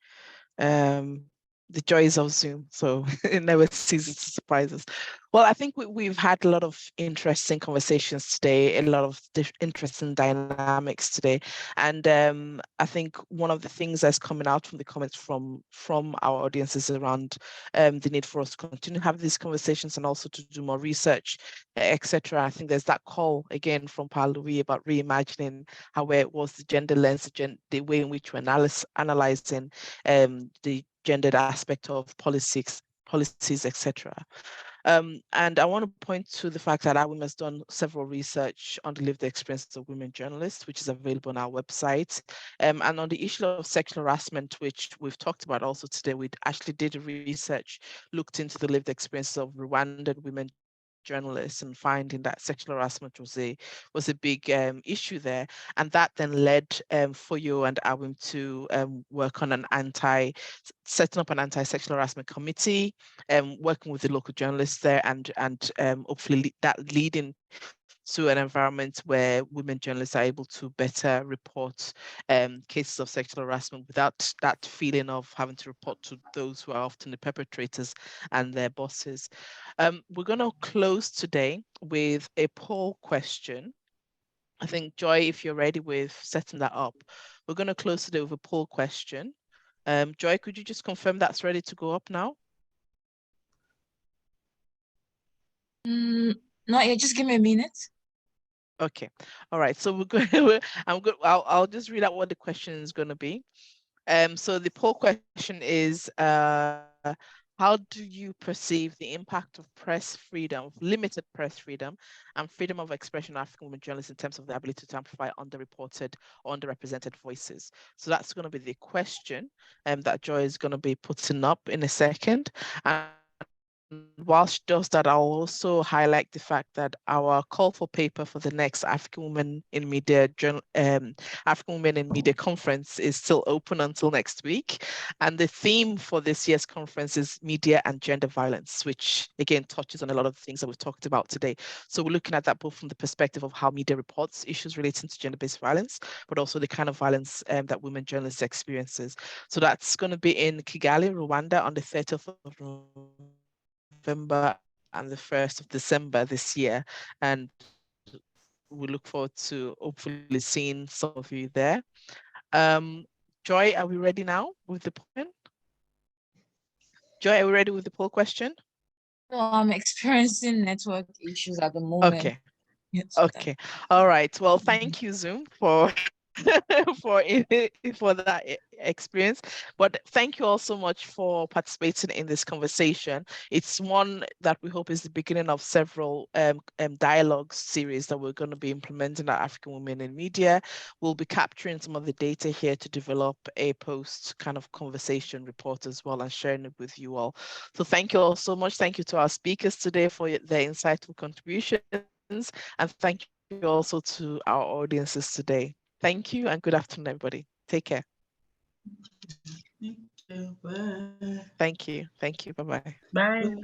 The joys of Zoom. So it never ceases to surprise us. Well, I think we've had a lot of interesting conversations today, a lot of interesting dynamics today. And I think one of the things that's coming out from the comments from our audiences around the need for us to continue to have these conversations and also to do more research, etc. I think there's that call again from Louis about reimagining how where it was the gender lens, the way in which we're analyzing the gendered aspect of policies, etc. And I want to point to the fact that AWIM has done several research on the lived experiences of women journalists, which is available on our website. And on the issue of sexual harassment, which we've talked about also today, we actually did research, looked into the lived experiences of Rwandan women journalists and finding that sexual harassment was a big issue there, and that then led for you and AWIM to work on setting up an anti-sexual harassment committee, working with the local journalists there, and hopefully that leading to an environment where women journalists are able to better report cases of sexual harassment without that feeling of having to report to those who are often the perpetrators and their bosses. We're going to close today with a poll question. I think, Joy, if you're ready with setting that up, we're going to close today with a poll question. Joy, could you just confirm that's ready to go up now? Not yet, just give me a minute. Okay, all right. So we're going. I'll just read out what the question is going to be. So the poll question is, how do you perceive the impact of press freedom, of limited press freedom, and freedom of expression of African women journalists in terms of the ability to amplify underreported or underrepresented voices? So that's going to be the question that Joy is going to be putting up in a second. And while she does that, I'll also highlight the fact that our call for paper for the next African Women in Media African Women in Media conference is still open until next week. And the theme for this year's conference is media and gender violence, which again touches on a lot of the things that we've talked about today. So we're looking at that both from the perspective of how media reports issues relating to gender-based violence, but also the kind of violence that women journalists experiences. So that's going to be in Kigali, Rwanda on the 30th of November and the 1st of December this year, and we look forward to hopefully seeing some of you there. Joy, are we ready now with the poll? Joy, are we ready with the poll question? No, I'm experiencing network issues at the moment. Okay. Okay. All right. Well, thank you, Zoom, for for that experience. But thank you all so much for participating in this conversation. It's one that we hope is the beginning of several dialogue series that we're going to be implementing at African Women in Media. We'll be capturing some of the data here to develop a post kind of conversation report as well and sharing it with you all. So thank you all so much. Thank you to our speakers today for their insightful contributions, and thank you also to our audiences today. Thank you and good afternoon, everybody. Take care. Thank you. Bye. Thank you. Thank you. Bye-bye. Bye.